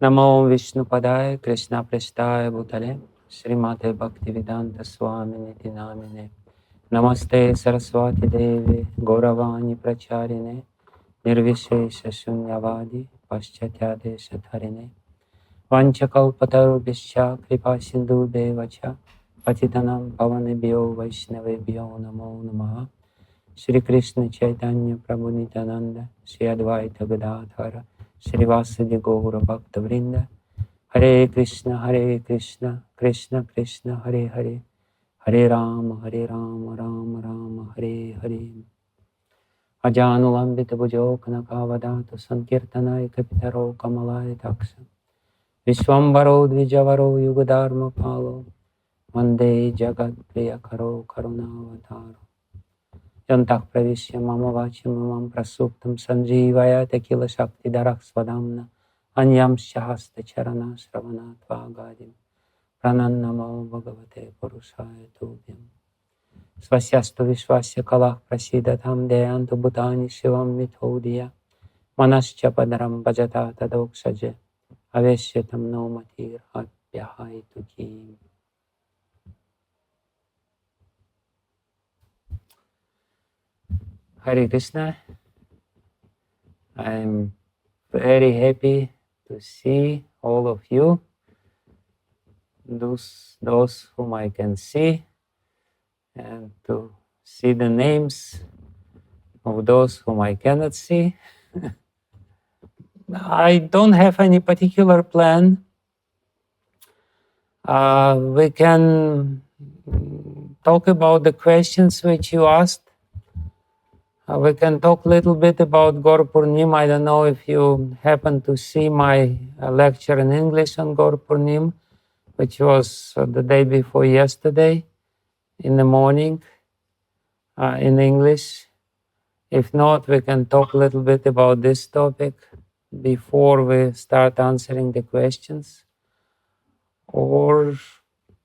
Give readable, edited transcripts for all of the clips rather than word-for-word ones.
Namo Vishnu Padaya Krishna Prasthaya Bhutale Srimate Bhaktivedanta Swami Niti Namine Namaste Saraswati Devi Gauravani Pracharine Nirvishesha Shunyavadi Paschatya Shatharine Vanchakalpatarubhishya Kripa Sindhu Devacha Patitanam Pavanebhyo Vaishnavebhyo Namo Namaha Shri Krishna Chaitanya Prabhu Nityananda Shri Advaita Gadadhara Shri Vasadi Gaura Bhakta Vrinda Hare Krishna, Krishna Krishna, Hare Hare, Hare Rama, Rama Rama, Hare Hare. Ajanulambita Bhujo Kanakavadata Sankirtanaya Kapitaro Kamalaya Taksa Vishwambaro Dvijavaro Yugadharma Palo Vande Jagat Priyakaro Karuna-avatara Yantak Pravishya Mama Vachim Mamam Prasuptam Sanjivaya Tequila Shakti Darak Swadamna Anyam Shahasta Charana Sravana Tvagadim Pranannamo Bhagavate Purushaya Tubhyam Svasyastu Vishwasya Kalach Prasidatam Deyantu Bhutani Shivam Mithodya Manascha Padaram Bhajata Tadoksaje Aveshyatam Nomatir Apyahaitu Kim. Hare Krishna. I'm very happy to see all of you, those whom I can see, and to see the names of those whom I cannot see. I don't have any particular plan. We can talk about the questions which you asked. We can talk a little bit about Gaur Purnima. I don't know if you happen to see my lecture in English on Gaur Purnima, which was the day before yesterday in the morning in English. If not, we can talk a little bit about this topic before we start answering the questions. Or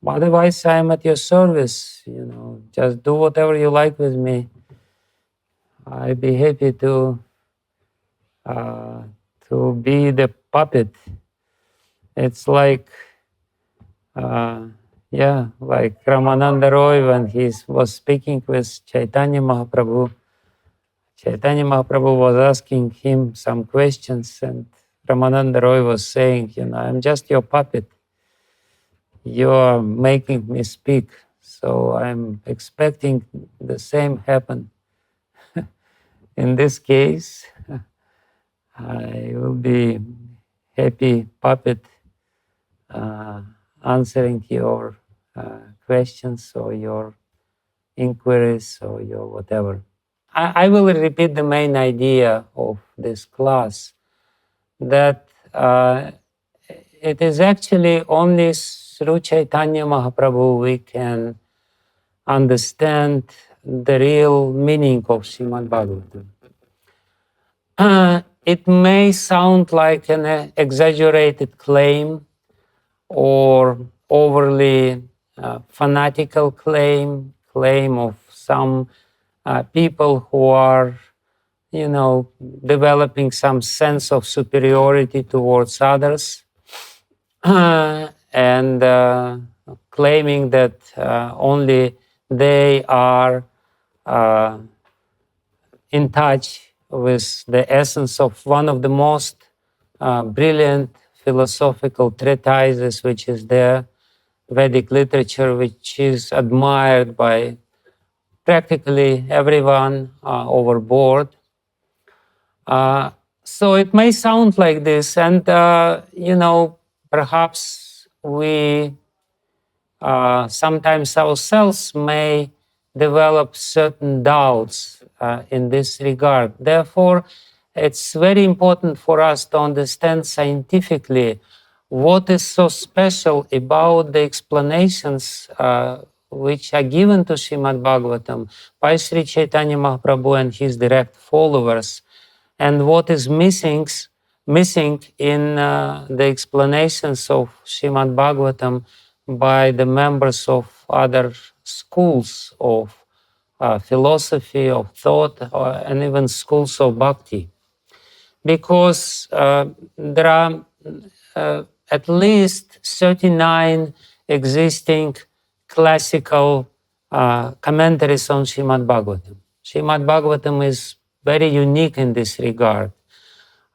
otherwise, I'm at your service. Just do whatever you like with me. I'd be happy to be the puppet. It's like, like Ramananda Roy when he was speaking with Chaitanya Mahaprabhu. Chaitanya Mahaprabhu was asking him some questions, and Ramananda Roy was saying, I'm just your puppet. You are making me speak, so I'm expecting the same happen. In this case, I will be happy puppet answering your questions or your inquiries or your whatever. I will repeat the main idea of this class, that it is actually only through Chaitanya Mahaprabhu we can understand the real meaning of Srimad-Bhagavatam. It may sound like an exaggerated claim or overly fanatical claim of some people who are, developing some sense of superiority towards others and claiming that only they are in touch with the essence of one of the most brilliant philosophical treatises which is there, Vedic literature, which is admired by practically everyone overboard. So it may sound like this, and perhaps we sometimes ourselves may develop certain doubts in this regard. Therefore, it's very important for us to understand scientifically what is so special about the explanations which are given to Srimad-Bhagavatam by Sri Chaitanya Mahaprabhu and his direct followers, and what is missing in the explanations of Srimad-Bhagavatam by the members of other schools of philosophy, of thought, and even schools of bhakti. Because there are at least 39 existing classical commentaries on Srimad-Bhagavatam. Srimad-Bhagavatam is very unique in this regard.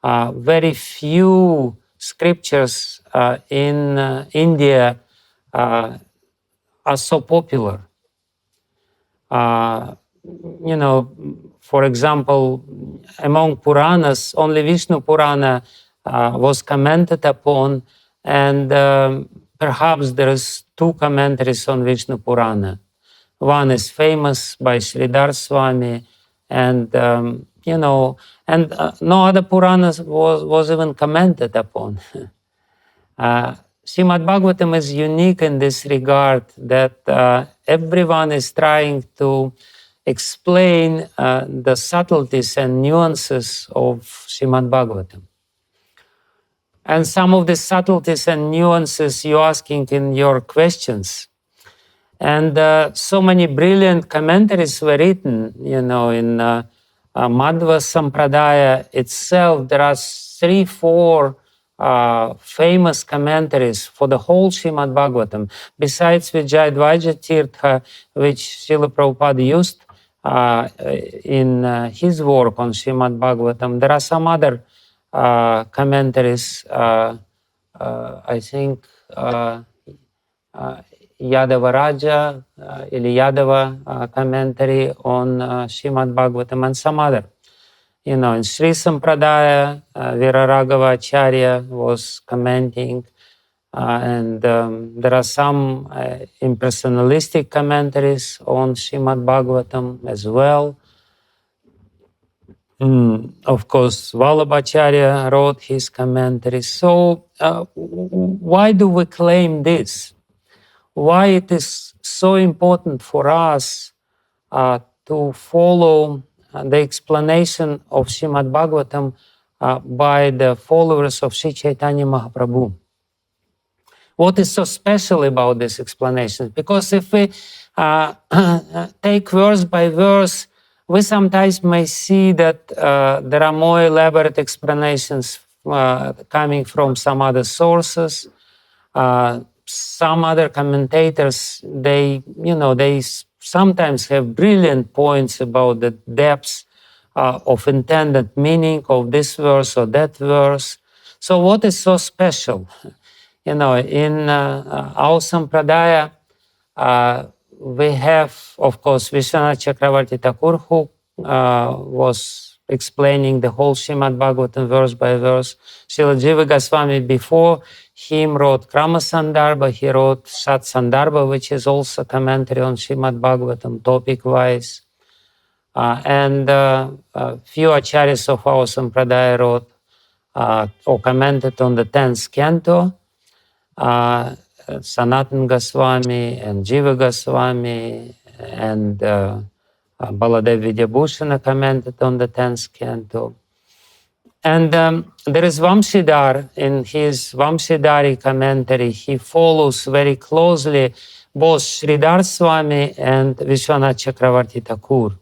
Very few scriptures in India are so popular. You know, for example, among Puranas, only Vishnu Purana was commented upon, and perhaps there is two commentaries on Vishnu Purana. One is famous by Sridhar Swami, and you know, and no other Puranas was even commented upon. Srimad-Bhagavatam is unique in this regard that everyone is trying to explain the subtleties and nuances of Srimad-Bhagavatam. And some of the subtleties and nuances you're asking in your questions. And so many brilliant commentaries were written, you know, in Madhva Sampradaya itself. There are 3-4 famous commentaries for the whole Srimad Bhagavatam. Besides Vijayadvaja Tirtha, which Srila Prabhupada used in his work on Srimad Bhagavatam, there are some other commentaries. I think Yadava Raja или Yadava commentary on Srimad Bhagavatam and some other. You know, in Sri Sampradaya, Viraragava Acharya was commenting, and there are some impersonalistic commentaries on Srimad Bhagavatam as well. Of course, Vallabhacharya wrote his commentaries. So why do we claim this? Why it is so important for us to follow the explanation of Srimad Bhagavatam by the followers of Sri Chaitanya Mahaprabhu. What is so special about this explanation? Because if we take verse by verse, we sometimes may see that there are more elaborate explanations coming from some other sources. Some other commentators, they sometimes have brilliant points about the depths of intended meaning of this verse or that verse. So what is so special? You know, in our Sampradaya, we have, of course, Vishwanath Chakravarti Thakur, who was explaining the whole Srimad Bhagavatam verse by verse. Srila Jiva Goswami before him wrote Krama Sandarbha, he wrote Sat Sandarbha, which is also commentary on Srimad Bhagavatam topic-wise. And a few acharyas of our Sampradaya wrote or commented on the 10th canto. Sanatan Goswami and Jiva Goswami and Baladev Vidyabhushana commented on the 10th canto. And there is Vamshidhar in his Vamshidhari commentary. He follows very closely both Sridhar Swami and Vishwanath Chakravarti Thakur.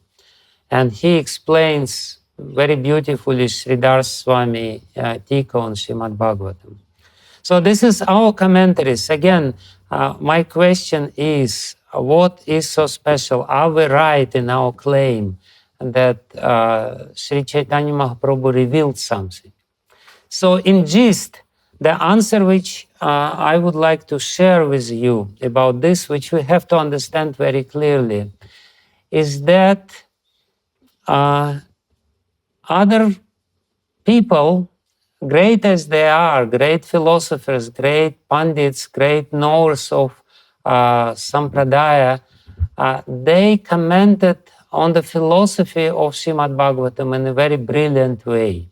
And he explains very beautifully Sridhar Swami Tika on Srimad Bhagavatam. So this is our commentaries. Again, my question is, what is so special? Are we right in our claim that Sri Chaitanya Mahaprabhu revealed something? So in gist, the answer which I would like to share with you about this, which we have to understand very clearly, is that other people, great as they are, great philosophers, great pandits, great knowers of Sampradaya, they commented on the philosophy of Srimad Bhagavatam in a very brilliant way.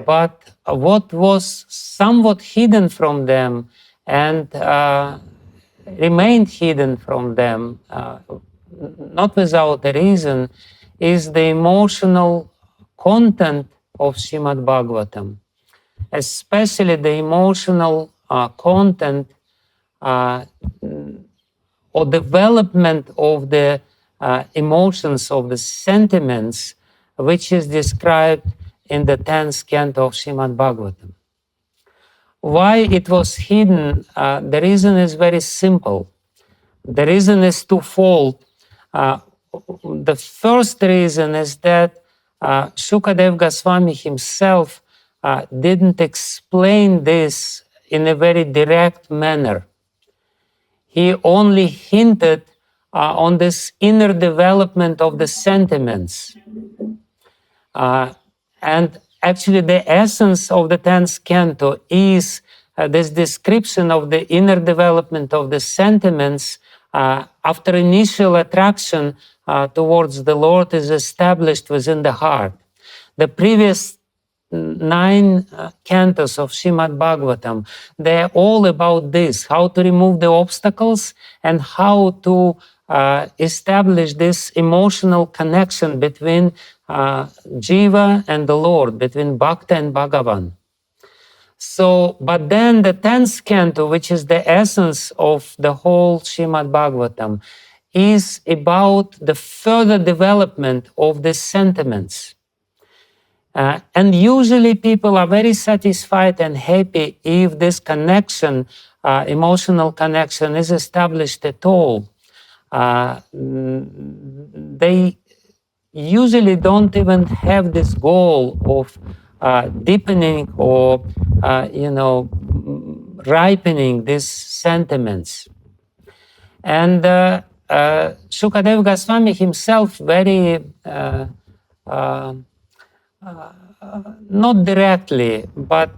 But what was somewhat hidden from them and remained hidden from them, not without a reason, is the emotional content of Srimad Bhagavatam, especially the emotional content or development of the emotions, of the sentiments, which is described in the 10th canto of Srimad Bhagavatam. Why it was hidden? The reason is very simple. The reason is twofold. The first reason is that Shukadev Goswami himself didn't explain this in a very direct manner. He only hinted on this inner development of the sentiments. And actually the essence of the 10th canto is this description of the inner development of the sentiments after initial attraction towards the Lord is established within the heart. The previous 9 cantos of Srimad-Bhagavatam, they're all about this, how to remove the obstacles and how to establish this emotional connection between Jiva and the Lord, between Bhakta and Bhagavan. So, but then the 10th canto, which is the essence of the whole Srimad-Bhagavatam, is about the further development of the sentiments. And usually people are very satisfied and happy if this connection, emotional connection, is established at all. They usually don't even have this goal of deepening or, ripening these sentiments. And Shukadev Goswami himself very not directly, but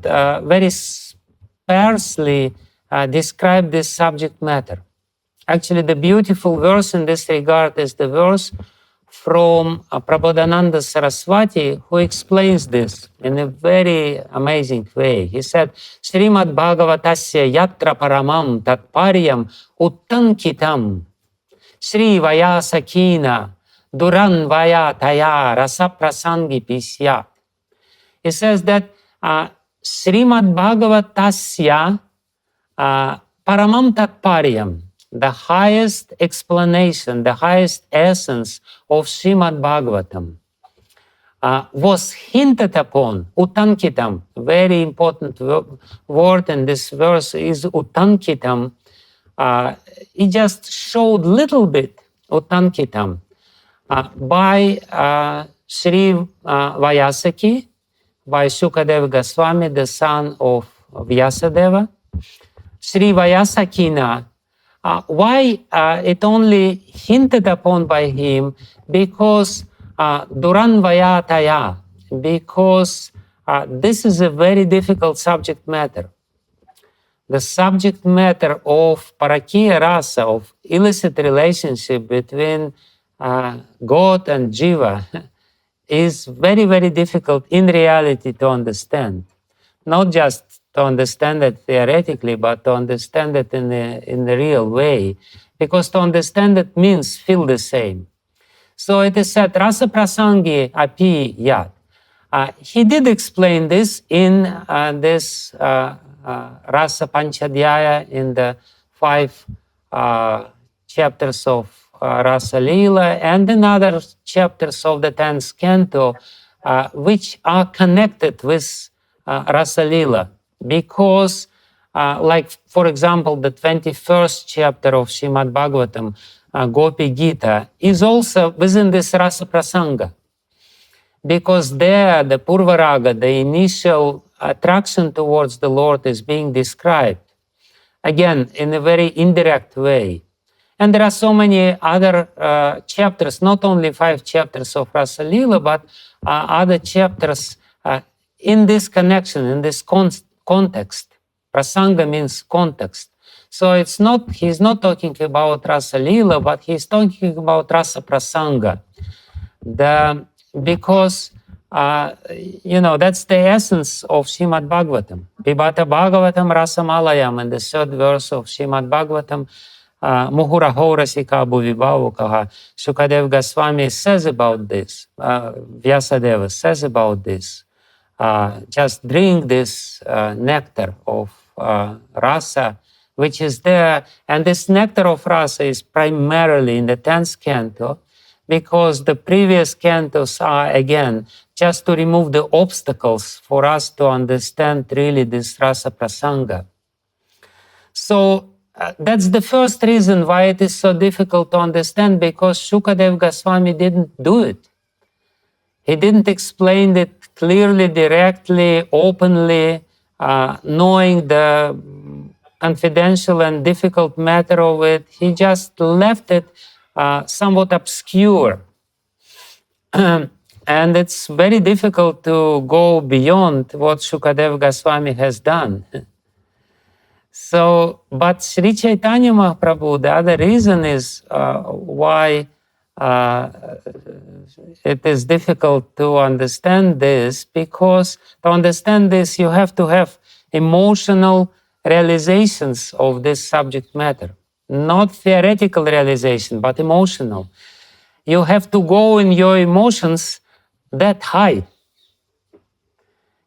very sparsely describe this subject matter. Actually, the beautiful verse in this regard is the verse from Prabodhananda Saraswati, who explains this in a very amazing way. He said, Srimad-Bhagavatasya yatra paramam tatparyam uttankitam Sri Vayasakina Duran Vayataya Rasa Prasangi Pisya. He says that Srimad-Bhagavatasya Paramam Tatparyam, the highest explanation, the highest essence of Srimad-Bhagavatam, was hinted upon, utankitam, very important word in this verse is utankitam. He just showed little bit utankitam by Sri Vayasaki, by Shukadev Goswami, the son of Vyasadeva. Sri Vayasakina, why it only hinted upon by him? Because Duran Vayataya, because this is a very difficult subject matter. The subject matter of Parakiya Rasa, of illicit relationship between God and Jiva, is very, very difficult in reality to understand. Not just to understand it theoretically, but to understand it in the real way. Because to understand it means feel the same. So it is said, Rasa Prasangi api yat. He did explain this in this Rasa Panchadhyaya, in the 5 chapters of Rasa Leela, and in other chapters of the 10th canto, which are connected with Rasa Leela. Because, like, for example, the 21st chapter of Srimad-Bhagavatam, Gopi Gita, is also within this Rasa Prasanga. Because there, the Purvaraga, the initial attraction towards the Lord, is being described, again, in a very indirect way. And there are so many other chapters, not only 5 chapters of Rasa Leela, but other chapters in this connection, in this context. Prasanga means context. So it's not, he's not talking about Rasa Leela, but he's talking about Rasa Prasanga. Because, that's the essence of Srimad-Bhagavatam. Pibata Bhagavatam Rasamalayam, in the 3rd verse of Srimad-Bhagavatam, Muhuraho Rasika Bhuvibhavukaha. Shukadev Goswami says about this, Vyasadeva says about this. Just drink this nectar of rasa, which is there. And this nectar of rasa is primarily in the 10th canto, because the previous cantos are, again, just to remove the obstacles for us to understand really this rasa prasanga. So that's the first reason why it is so difficult to understand, because Shukadev Goswami didn't do it. He didn't explain it clearly, directly, openly, knowing the confidential and difficult matter of it. He just left it somewhat obscure. And it's very difficult to go beyond what Shukadev Goswami has done. So, but Sri Chaitanya Mahaprabhu, the other reason is why it is difficult to understand this, because to understand this, you have to have emotional realizations of this subject matter. Not theoretical realization, but emotional. You have to go in your emotions that high.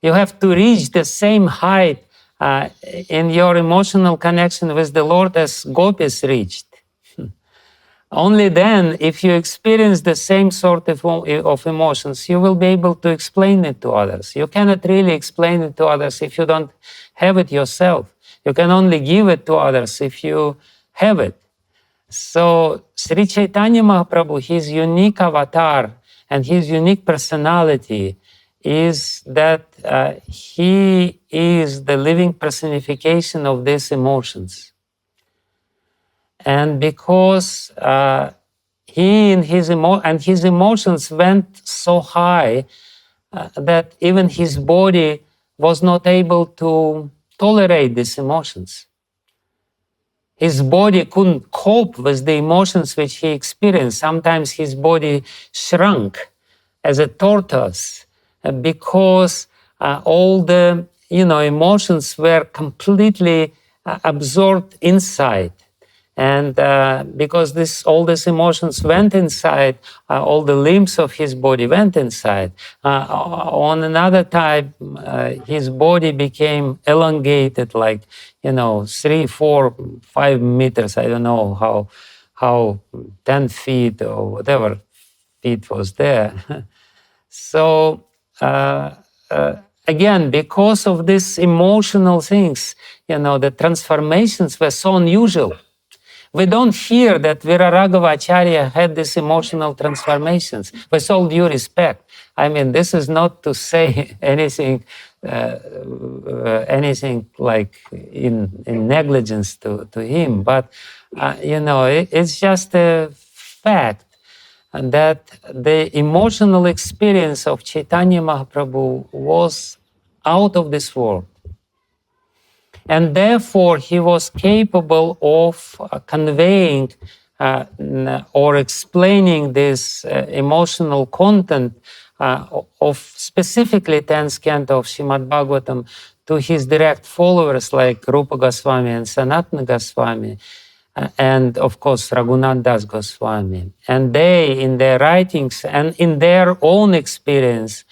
You have to reach the same height in your emotional connection with the Lord as gopis reached. Only then, if you experience the same sort of emotions, you will be able to explain it to others. You cannot really explain it to others if you don't have it yourself. You can only give it to others if you have it. So Sri Chaitanya Mahaprabhu, his unique avatar and his unique personality is that he is the living personification of these emotions. And because he and his emotions went so high that even his body was not able to tolerate these emotions. His body couldn't cope with the emotions which he experienced. Sometimes his body shrunk as a tortoise because all the emotions were completely absorbed inside. And because all these emotions went inside, all the limbs of his body went inside. On another time, his body became elongated, like 3, 4, 5 meters. I don't know how 10 feet or whatever feet was there. So again, because of these emotional things, the transformations were so unusual. We don't hear that Viraraghava had these emotional transformations. With all due respect, I mean, this is not to say anything like in negligence to him, but it's just a fact that the emotional experience of Chaitanya Mahaprabhu was out of this world. And therefore, he was capable of conveying or explaining this emotional content of specifically 10th canto of Srimad-Bhagavatam to his direct followers like Rupa Goswami and Sanatana Goswami, and of course Raghunath Das Goswami. And they, in their writings and in their own experience,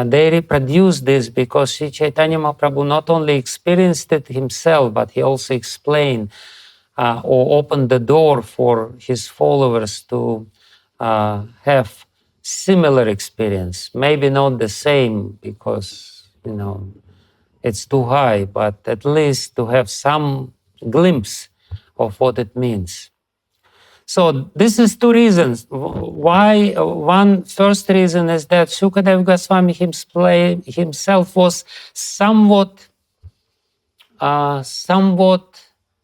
they reproduced this because Sri Chaitanya Mahaprabhu not only experienced it himself, but he also explained or opened the door for his followers to have similar experience. Maybe not the same because, it's too high, but at least to have some glimpse of what it means. So this is two reasons. Why? One first reason is that Shukadev Goswami himself was somewhat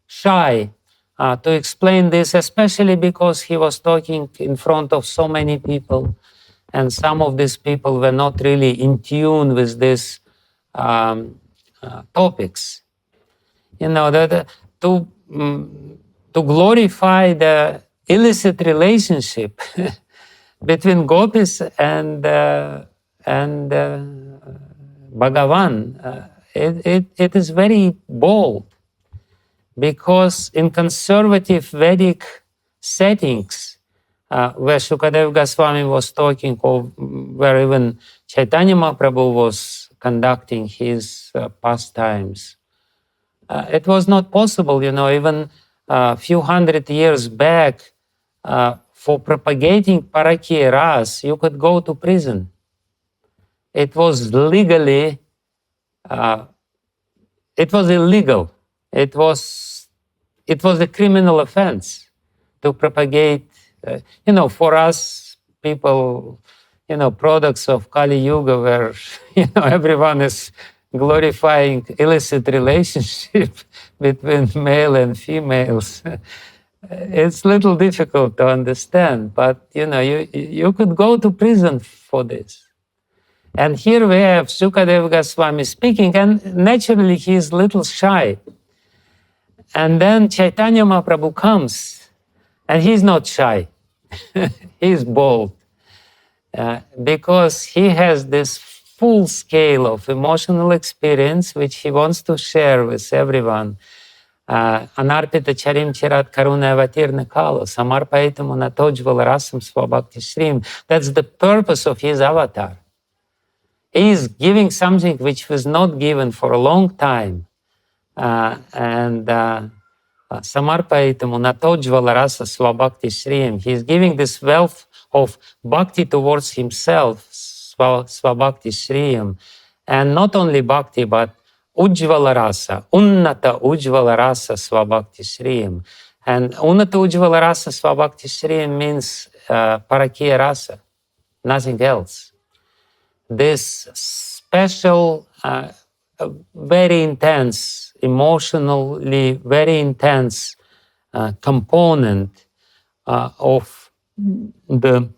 shy to explain this, especially because he was talking in front of so many people, and some of these people were not really in tune with these topics. To glorify the illicit relationship between gopis and Bhagavan, it is very bold, because in conservative Vedic settings, where Shukadev Goswami was talking, or where even Chaitanya Mahaprabhu was conducting his pastimes, it was not possible, even a few hundred years back, for propagating Parakya Ras, you could go to prison. It was legally, it was illegal. It was a criminal offense to propagate, for us people, products of Kali Yuga where, everyone is glorifying illicit relationship between male and females. It's a little difficult to understand, but, you could go to prison for this. And here we have Sukadeva Goswami speaking, and naturally he is a little shy. And then Chaitanya Mahaprabhu comes, and he's not shy. He's bold, because he has this full scale of emotional experience which he wants to share with everyone. Anarpita charim chirat karuna avatirna kalo, samarpaitamu natojval rasam svabhakti shrim. That's the purpose of his avatar. He is giving something which was not given for a long time. Samarpaitamu natojvala rasa svabhakti shrim. He is giving this wealth of bhakti towards himself, svabhakti shrim. And not only bhakti, but ujvala rasa, unnata ujvala rasa svabhakti shrim. And unnata ujvala rasa svabhakti shrim means parakya rasa, nothing else. This special, very intense, emotionally very intense component of the,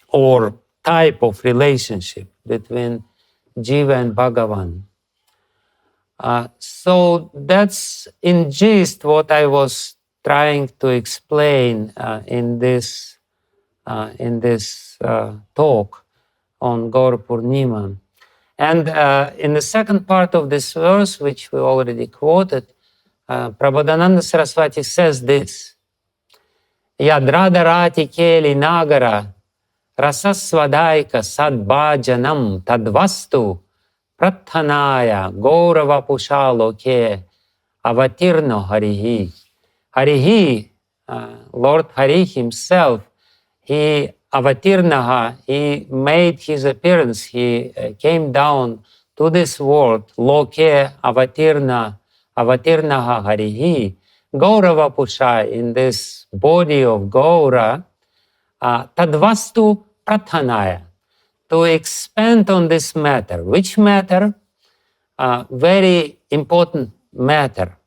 or type of relationship between Jiva and Bhagavan. So that's in gist what I was trying to explain in this talk on Gaur Purnima. And in the second part of this verse, which we already quoted, Prabodhananda Saraswati says this: Yadradharati keli nagara rasasvadaika sadbhajanam tadvastu prathanaya gaurava pushaloke avatirno harihi. Harihi, Lord Hari himself, he avatirnaha, he made his appearance, he came down to this world, loke avatirnaha harihi, Gaurava Pusha, in this body of Gaura, tadvastu prathanaya, to expand on this matter. Which matter? Very important matter.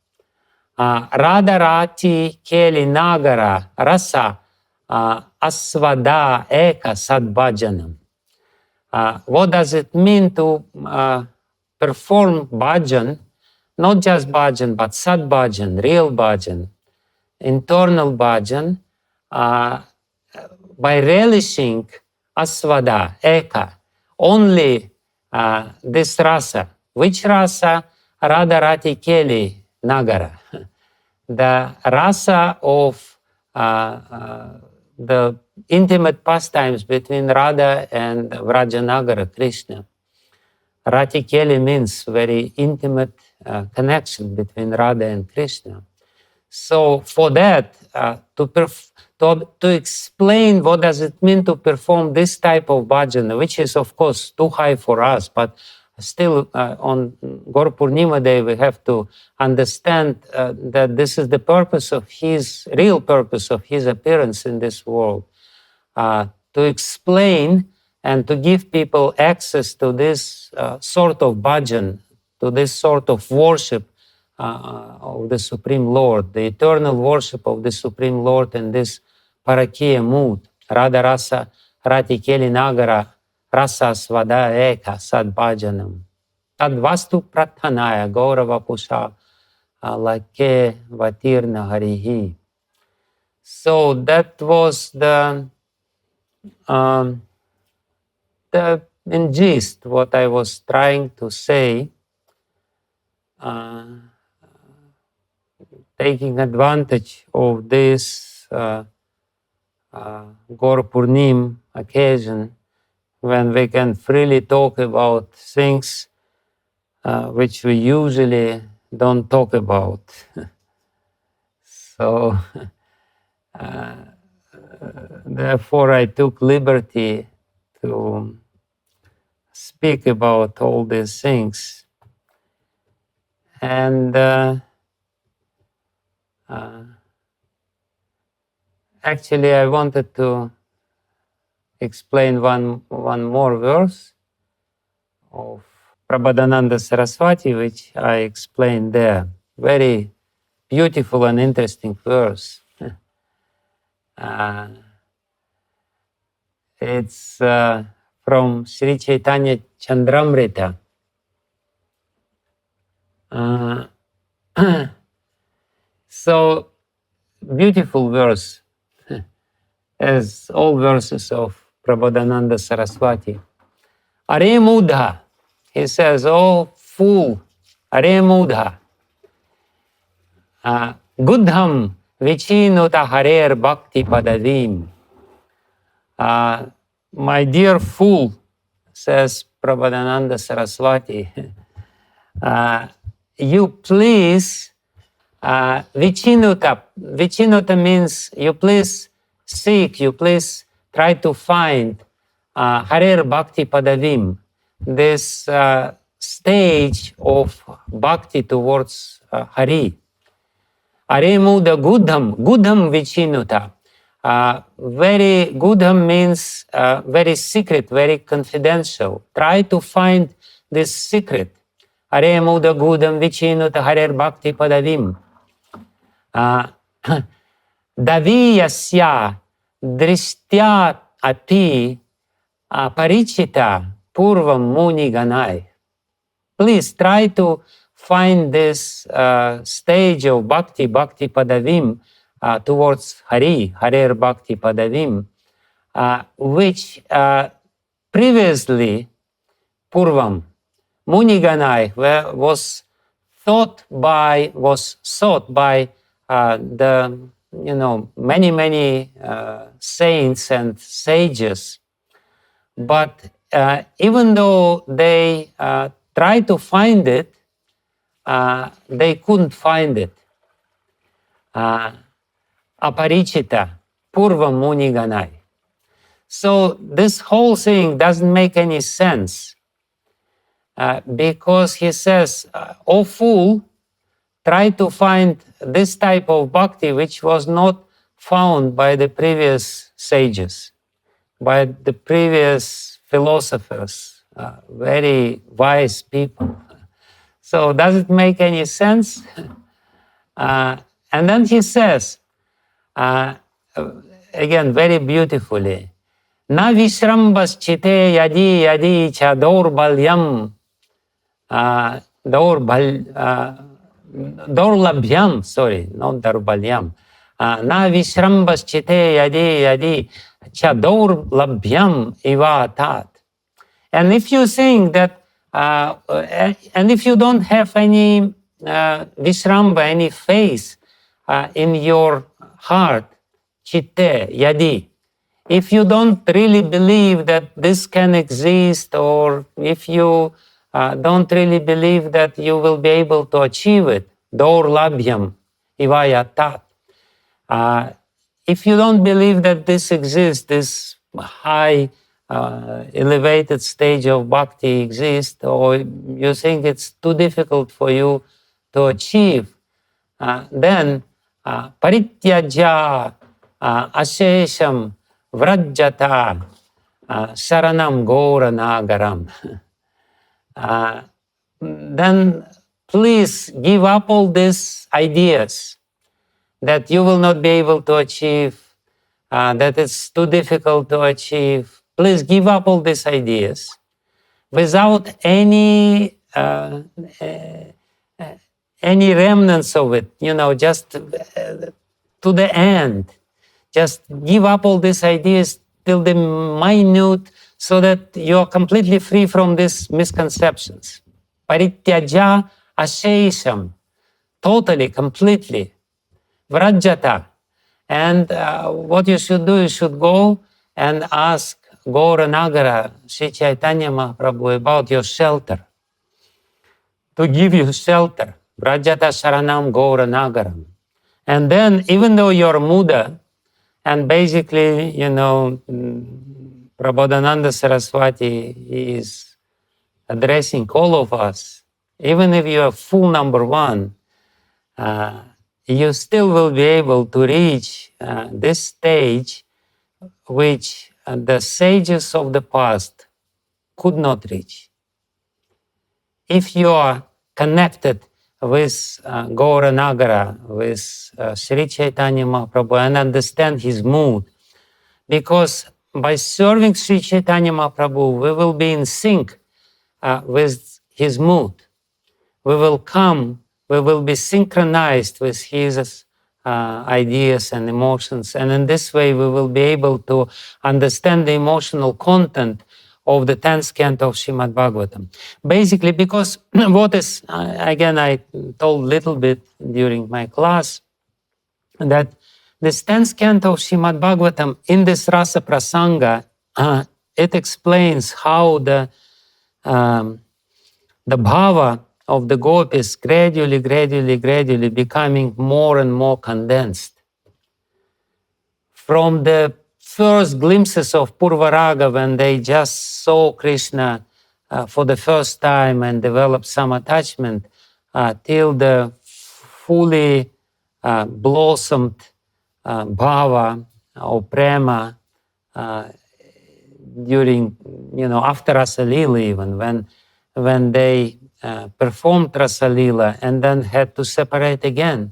Radharati keli nagara rasa asvada eka sadbhajanam. What does it mean to perform bhajan? Not just bhajan, but sadbhajan, real bhajan, internal bhajan, by relishing asvada, eka, only this rasa. Which rasa? Radharati keli nagara. The rasa of the intimate pastimes between Radha and Vrajanagara, Krishna. Rati Keli means very intimate connection between Radha and Krishna. So for that, to explain what does it mean to perform this type of bhajana, which is of course too high for us, but still on Gaur Purnima Day we have to understand that this is the purpose of his, real purpose of his appearance in this world, to explain and to give people access to this sort of bhajan, to this sort of worship of the Supreme Lord, the eternal worship of the Supreme Lord in this Parakya mood, Radha Rasa Rati Keli Nagara Rasa Svada Eka Sadbhajanam. Tadvastu Prathanaya Gaurava Pusha Lake Vatirna Harihi. So that was the in gist what I was trying to say, taking advantage of this Gaur Purnim occasion when we can freely talk about things which we usually don't talk about. So therefore I took liberty to speak about all these things. And actually I wanted to explain one more verse of Prabodhananda Saraswati, which I explained there. Very beautiful and interesting verse. It's from Sri Chaitanya Chandramrita. So beautiful verse, as all verses of Prabodhananda Saraswati. Are Mudha, he says, oh fool, Are Mudha, Gudham Vichinuta Harer Bhakti Padavim. My dear fool, says Prabodhananda Saraswati, you please, Vichinuta means you please seek, you please try to find Harer Bhakti Padavim, this stage of bhakti towards Hari. Are Muda Gudham, Gudham Vichinuta. Very Gudham means very secret, very confidential. Try to find this secret. Are Muda Gudham Vichinuta Harer Bhakti Padavim. Daviyasya Drishtya Api Parichita Purvam Muni Ganai. Please try to find this stage of Bhakti, Bhakti Padavim, towards Hari, Harer Bhakti Padavim, which previously, Purvam, Muniganai, was sought by the many saints and sages, but even though they tried to find it, they couldn't find it. Aparichita, Purva Muni Ganai. So this whole thing doesn't make any sense because he says, oh fool, try to find this type of bhakti which was not found by the previous sages, by the previous philosophers, very wise people. So does it make any sense? And then he says, again, very beautifully, Na vishrambas chite yadi yadi cha daurbalyam daurlabhyam, sorry, not daurbalyam. Na vishrambas chite yadi yadi cha daurlabhyam ivatat. And if you think that, and if you don't have any vishramba, any faith in your heart, chitte, yadi, if you don't really believe that this can exist, or if you don't really believe that you will be able to achieve it, daur labhyam ivayatat, if you don't believe that this exists, this high elevated stage of bhakti exists, or you think it's too difficult for you to achieve, then parityaja ashesham vrajjata saranam goranagaram. Then please give up all these ideas that you will not be able to achieve, that it's too difficult to achieve. Please give up all these ideas without any remnants of it, just to the end. Just give up all these ideas till the minute, so that you are completely free from these misconceptions. Parityaja ashesham, totally, completely. Vrajjata. And what you should do, you should go and ask Gauranagara, Sri Chaitanya Mahaprabhu, about your shelter, to give you shelter. Vrajjata Sharanam Gauranagaram. And then, even though you're Muda, And basically, Prabodhananda Saraswati is addressing all of us. Even if you are full number one, you still will be able to reach this stage which the sages of the past could not reach. If you are connected with Gauranagara, with Sri Chaitanya Mahaprabhu, and understand his mood, because by serving Sri Chaitanya Mahaprabhu, we will be in sync with his mood. We will be synchronized with his ideas and emotions. And in this way, we will be able to understand the emotional content of the 10th canto of Srimad-Bhagavatam. Basically, because what is, again, I told a little bit during my class, that this 10th canto of Srimad-Bhagavatam, in this Rasa Prasanga, it explains how the bhava of the gopis gradually becoming more and more condensed. From the first glimpses of Purvaraga, when they just saw Krishna for the first time and developed some attachment, till the fully blossomed bhava or prema during, after Rasa Lila, even when they performed Rasa Lila and then had to separate again.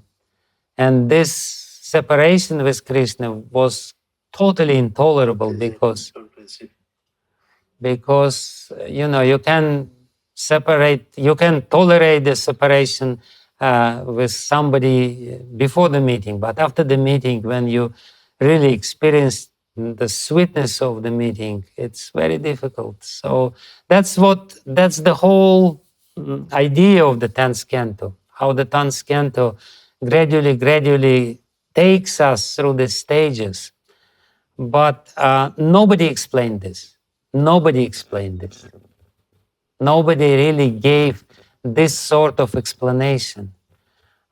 And this separation with Krishna was totally intolerable because you can separate, you can tolerate the separation with somebody before the meeting, but after the meeting, when you really experience the sweetness of the meeting, it's very difficult. So that's the whole idea of the 10th canto, how the 10th canto gradually takes us through the stages. But nobody explained this. Nobody explained this. Nobody really gave this sort of explanation.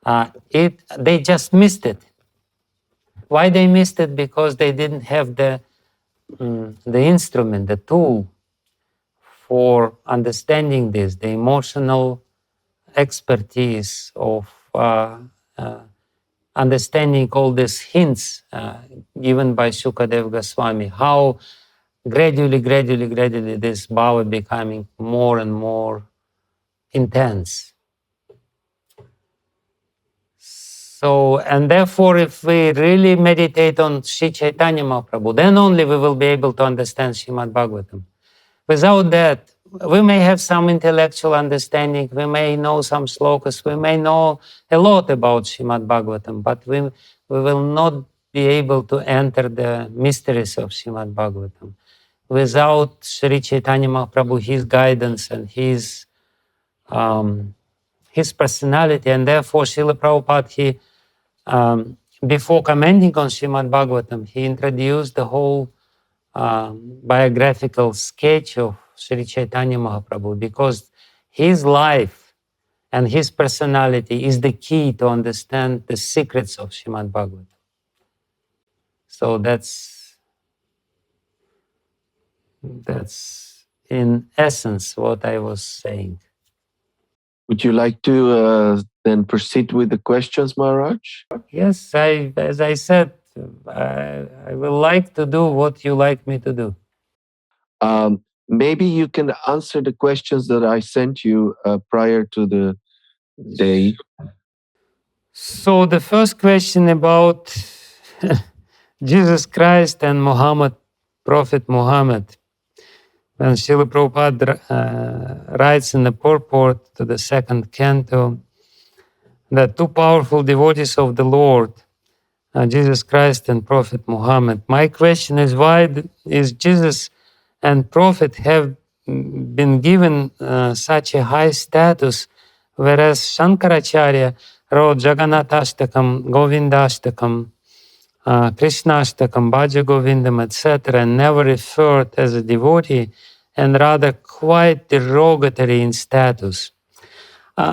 They just missed it. Why they missed it? Because they didn't have the instrument, the tool for understanding this, the emotional expertise of understanding all these hints given by Shukadev Goswami, how gradually this bhava becoming more and more intense. So, and therefore, if we really meditate on Sri Chaitanya Mahaprabhu, then only we will be able to understand Srimad-Bhagavatam. Without that, we may have some intellectual understanding, we may know some slokas, we may know a lot about Srimad-Bhagavatam, but we will not be able to enter the mysteries of Srimad-Bhagavatam. Without Sri Chaitanya Mahaprabhu, his guidance and his personality, and therefore Srila Prabhupada, he, before commenting on Srimad-Bhagavatam, he introduced the whole biographical sketch of Sri Chaitanya Mahaprabhu, because his life and his personality is the key to understand the secrets of Srimad-Bhagavatam. So that's in essence what I was saying. Would you like to then proceed with the questions, Maharaj? Yes, as I said, I will like to do what you like me to do. Maybe you can answer the questions that I sent you prior to the day. So the first question about Jesus Christ and Muhammad, Prophet Muhammad. When Srila Prabhupada writes in the purport to the second canto that two powerful devotees of the Lord, Jesus Christ and Prophet Muhammad. My question is, why is Jesus and Prophet have been given such a high status, whereas Shankaracharya wrote Jagannathashtakam, Govindashtakam, Krishnashtakam, Bhaja Govindam, etc., and never referred as a devotee, and rather quite derogatory in status.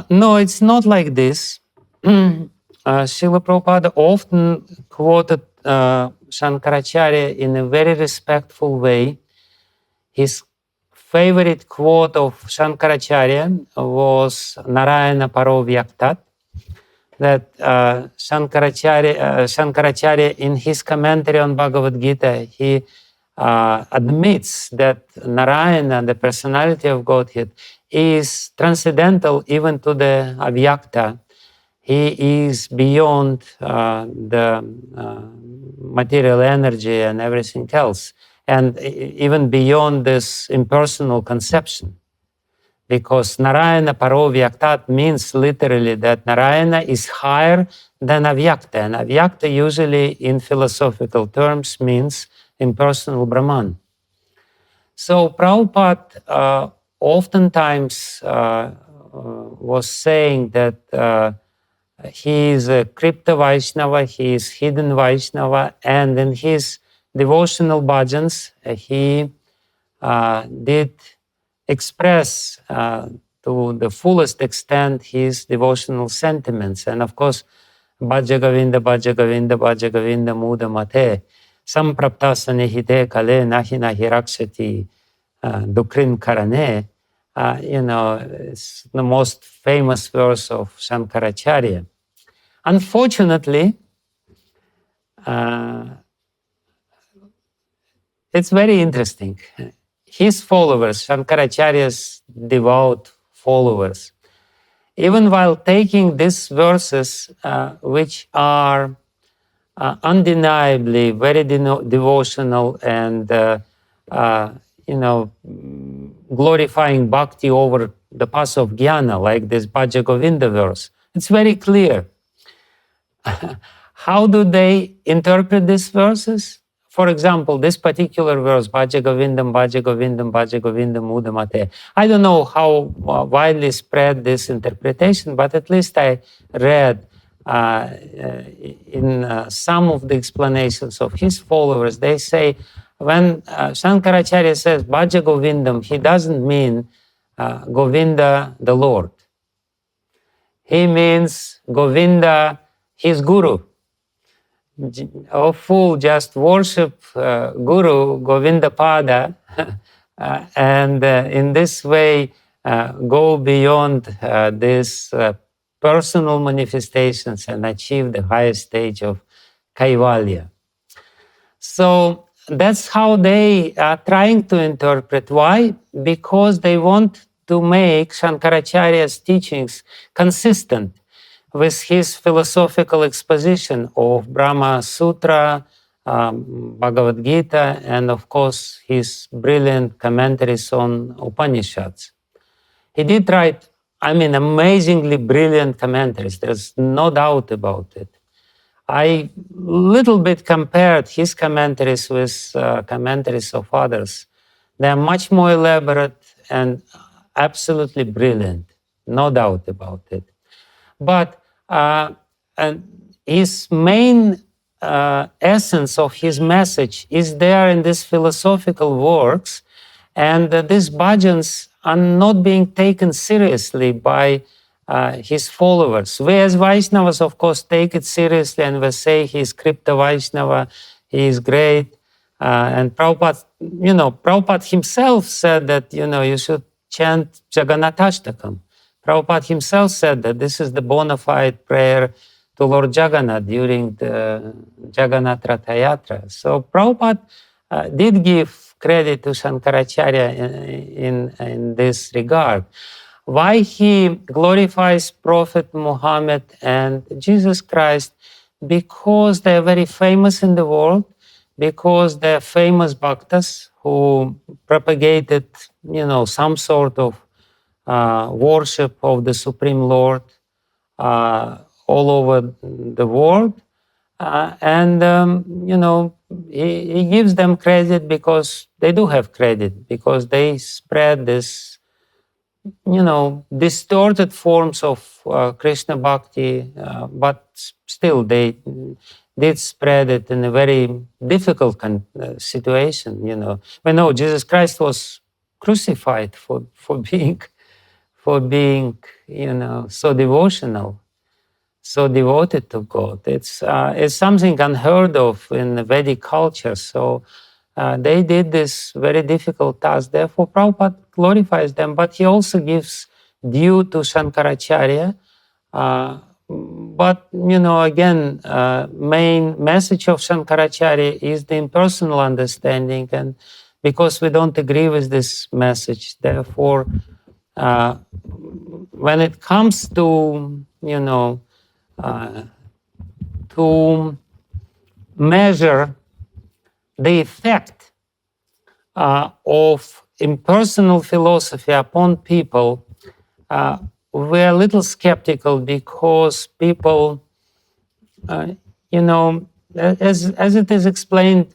No, it's not like this. Srila Prabhupada often quoted Shankaracharya in a very respectful way. His favorite quote of Shankaracharya was Narayana Paro Vyaktat, that Shankaracharya in his commentary on Bhagavad-gita, he admits that Narayana, the personality of Godhead, is transcendental even to the Avyakta. He is beyond the material energy and everything else, and even beyond this impersonal conception. Because Narayana Paro Vyaktat means literally that Narayana is higher than Avyakta. And Avyakta usually in philosophical terms means impersonal Brahman. So Prabhupada oftentimes was saying that he is a Kripta Vaishnava, he is hidden Vaishnava, and in his devotional bhajans, he did express to the fullest extent his devotional sentiments. And of course, Bhaja Govinda, Bhaja Govinda, Bhaja Govinda, Muda Mate, Sampraptasa Nihite Kale Nahi Nahi Rakshati Dukrin Karane, it's the most famous verse of Shankaracharya. Unfortunately, it's very interesting. His followers, Shankaracharya's devout followers, even while taking these verses, which are undeniably very devotional and glorifying bhakti over the path of jnana, like this Bhaja Govinda verse, it's very clear. How do they interpret these verses? For example, this particular verse, Bhaja Govindam, Bhaja Govindam, Bhaja Govindam, Muda Mate. I don't know how widely spread this interpretation, but at least I read in some of the explanations of his followers, they say when Shankaracharya says Bhaja Govindam, he doesn't mean Govinda the Lord. He means Govinda, his guru. A fool just worship Guru Govinda Pada and in this way go beyond these personal manifestations and achieve the highest stage of Kaivalya. So that's how they are trying to interpret. Why? Because they want to make Shankaracharya's teachings consistent with his philosophical exposition of Brahma Sutra, Bhagavad-gita, and of course his brilliant commentaries on Upanishads. He did write, amazingly brilliant commentaries. There's no doubt about it. I little bit compared his commentaries with commentaries of others. They are much more elaborate and absolutely brilliant, no doubt about it. But and his main essence of his message is there in these philosophical works, and these bhajans are not being taken seriously by his followers. We as Vaishnavas, of course, take it seriously and we say he is Kripta Vaishnava, he is great. And Prabhupada himself said that, you should chant Jagannathashtakam. Prabhupada himself said that this is the bona fide prayer to Lord Jagannath during the Jagannath Ratha Yatra. So Prabhupada did give credit to Shankaracharya in this regard. Why he glorifies Prophet Muhammad and Jesus Christ? Because they are very famous in the world, because they are famous bhaktas who propagated, some sort of worship of the Supreme Lord all over the world. He gives them credit because they do have credit, because they spread this, distorted forms of Krishna Bhakti, but still they did spread it in a very difficult situation. We know Jesus Christ was crucified for being so devotional. so devoted to God. It's something unheard of in the Vedic culture. So they did this very difficult task. Therefore, Prabhupada glorifies them, but he also gives due to Shankaracharya. But, again, main message of Shankaracharya is the impersonal understanding. And because we don't agree with this message, therefore, when it comes to, to measure the effect of impersonal philosophy upon people, we're a little skeptical because people, as it is explained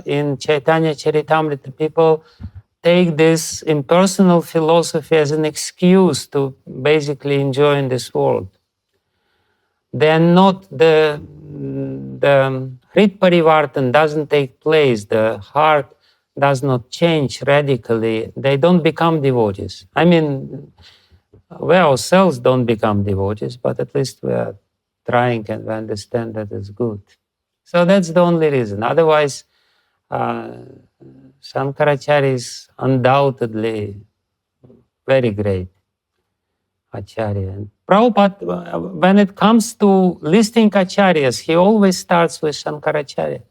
in Chaitanya Charitamrita, people take this impersonal philosophy as an excuse to basically enjoy in this world. They're not the Hrit Parivartan doesn't take place. The heart does not change radically. They don't become devotees. I mean, we ourselves don't become devotees, but at least we are trying and we understand that it's good. So that's the only reason. Otherwise, Shankaracharya is undoubtedly very great Acharya. And Prabhupada, when it comes to listing Acharyas, he always starts with Shankaracharya.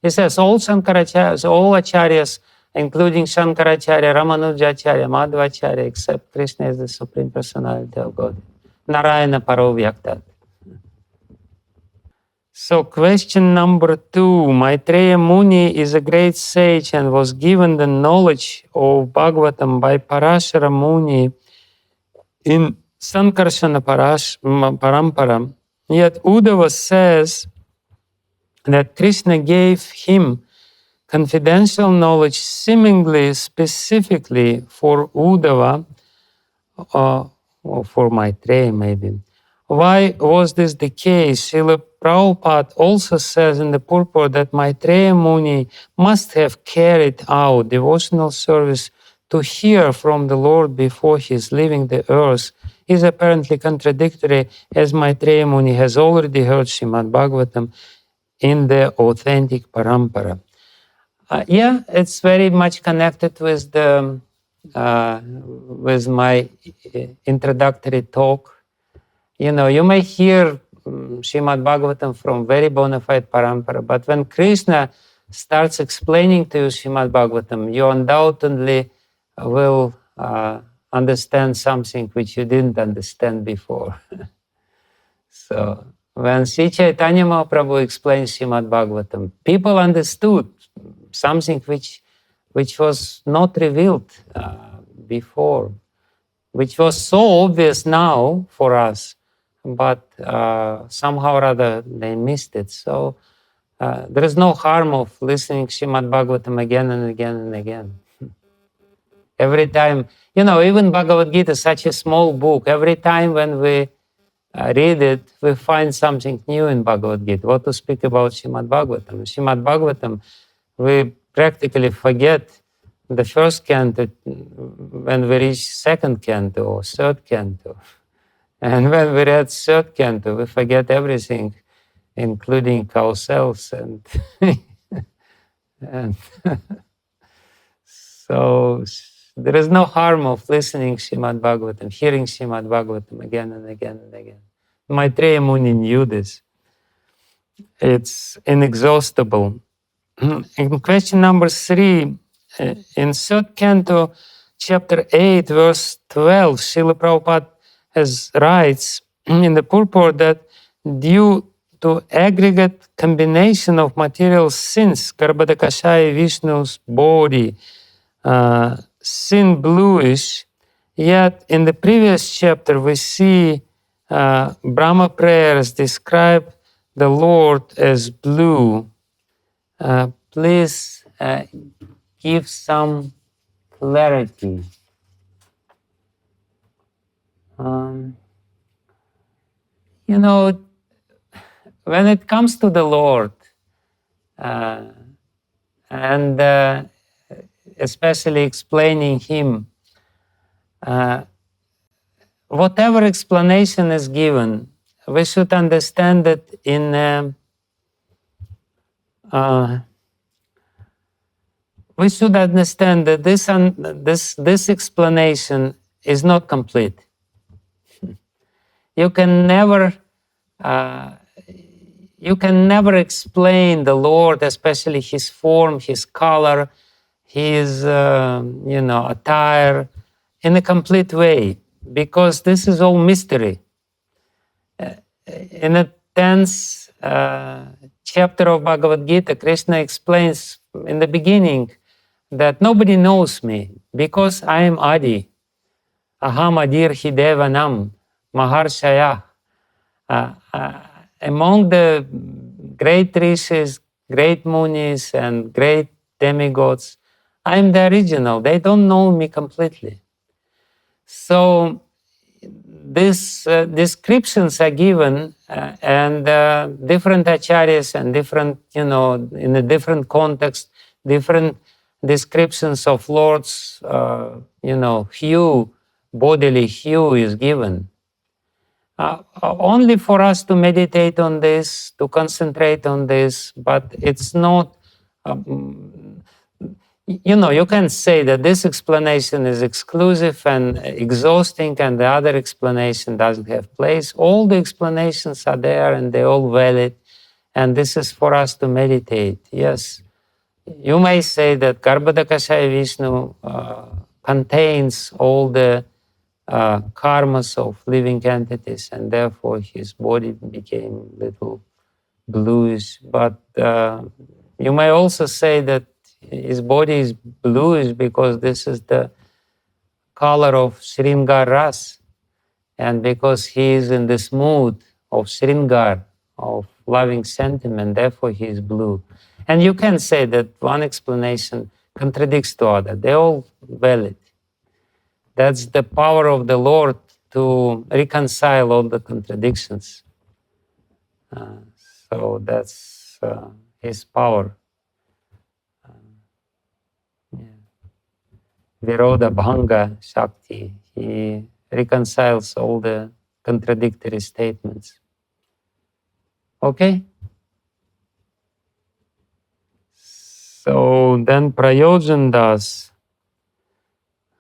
He says all Shankaracharyas, all Acharyas, including Shankaracharya, Ramanujacharya, Madhvacharya, except Krishna is the Supreme Personality of God. Narayana Parovyaktat. So question number 2. Maitreya Muni is a great sage and was given the knowledge of Bhagavatam by Parashara Muni in Sankarsana Parampara. Yet Uddhava says that Krishna gave him confidential knowledge seemingly specifically for Uddhava, or for Maitreya maybe. Why was this the case? Srila Prabhupada also says in the purport that Maitreya Muni must have carried out devotional service to hear from the Lord before his leaving the earth is apparently contradictory, as Maitreya Muni has already heard Srimad-Bhagavatam in the authentic parampara. Yeah, it's very much connected with the with my introductory talk. You may hear Srimad-Bhagavatam from very bona fide parampara, but when Krishna starts explaining to you Srimad-Bhagavatam, you undoubtedly will understand something which you didn't understand before. So when Sri Chaitanya Mahaprabhu explains Srimad-Bhagavatam, people understood something which was not revealed before, which was so obvious now for us, but somehow or other they missed it. So there is no harm of listening Srimad-Bhagavatam again and again and again. Every time, even Bhagavad-gita is such a small book. Every time when we read it, we find something new in Bhagavad-gita. What to speak about Srimad-Bhagavatam? Srimad-Bhagavatam, we practically forget the first canto when we reach second canto or third canto. And when we read third canto, we forget everything, including ourselves. And, and so there is no harm of listening Srimad-Bhagavatam, hearing Srimad-Bhagavatam again and again and again. Maitreya Muni knew this. It's inexhaustible. In question number 3, in third canto, chapter 8, verse 12, Srila Prabhupada writes in the purport that due to aggregate combination of material sins, Kshirodakasayi Vishnu's body, sin bluish, yet in the previous chapter we see Brahma prayers describe the Lord as blue. Please give some clarity. When it comes to the Lord, and especially explaining Him, whatever explanation is given, we should understand that we should understand that this explanation is not complete. You can never explain the Lord, especially His form, His color, His attire, in a complete way, because this is all mystery. In the 10th chapter of Bhagavad-gita, Krishna explains in the beginning that nobody knows me because I am Adi. Aham Adir Hidevanam Maharshaya. Among the great rishis, great munis, and great demigods, I am the original. They don't know me completely. So these descriptions are given, and different acharyas and different, in a different context, different descriptions of Lord's, hue, bodily hue is given. Only for us to meditate on this, to concentrate on this, but it's not, you can say that this explanation is exclusive and exhausting and the other explanation doesn't have place. All the explanations are there and they're all valid, and this is for us to meditate. Yes, you may say that Kshirodakasayi Vishnu contains all the karmas of living entities, and therefore his body became little bluish. But you may also say that his body is bluish because this is the color of Sringar Ras, and because he is in this mood of Sringar, of loving sentiment, therefore he is blue. And you can say that one explanation contradicts to other. They're all valid. That's the power of the Lord to reconcile all the contradictions. So that's His power. Viroda Bhanga Shakti. He reconciles all the contradictory statements. Okay? So then Prayojan Das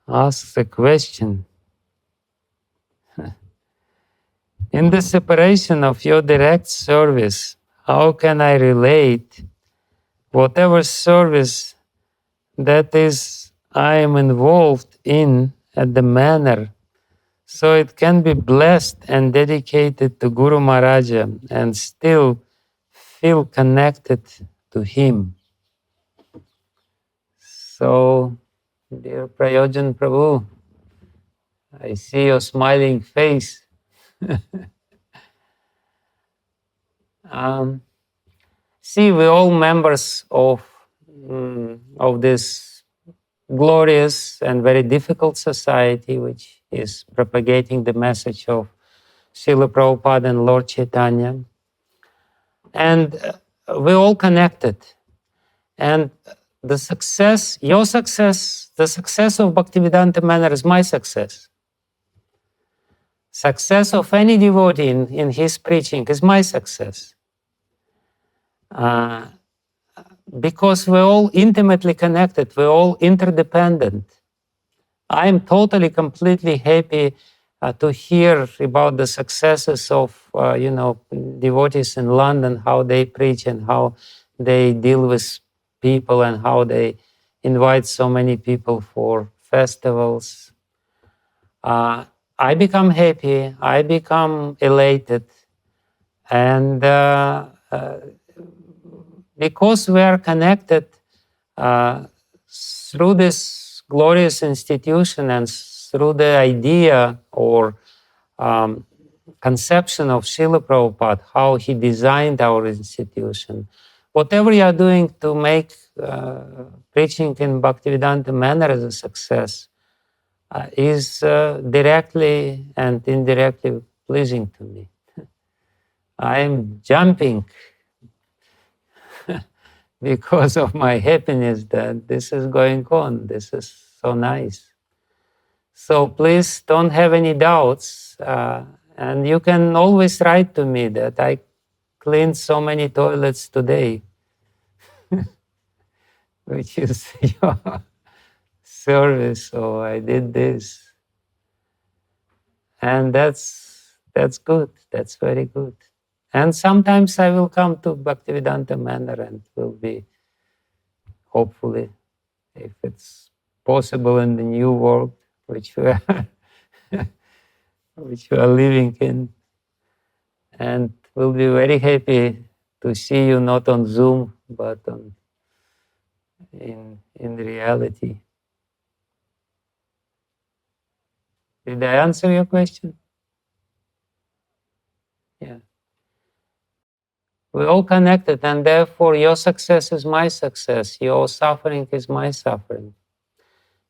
asks a question. In the separation of your direct service, how can I relate whatever service that is I am involved in at the manor, so it can be blessed and dedicated to Guru Maharaj and still feel connected to him? So, dear Prayojan Prabhu, I see your smiling face. See, we're all members of this glorious and very difficult society, which is propagating the message of Srila Prabhupada and Lord Chaitanya. And we're all connected. And the success, your success, the success of Bhaktivedanta Manor is my success. Success of any devotee in his preaching is my success. Because we're all intimately connected, we're all interdependent. I'm totally, completely happy to hear about the successes of, devotees in London, how they preach and how they deal with people and how they invite so many people for festivals. I become happy, I become elated, and because we are connected through this glorious institution and through the idea or conception of Srila Prabhupada, how he designed our institution, whatever you are doing to make preaching in Bhaktivedanta Manor as a success is directly and indirectly pleasing to me. I am jumping because of my happiness that this is going on. This is so nice. So please don't have any doubts And you can always write to me that I cleaned so many toilets today, which is your service, so I did this. And that's good. That's very good. And sometimes I will come to Bhaktivedanta Manor and will be, hopefully, if it's possible in the new world, which we are, which we are living in. And we'll be very happy to see you not on Zoom, but in reality. Did I answer your question? Yeah. We're all connected, and therefore your success is my success. Your suffering is my suffering.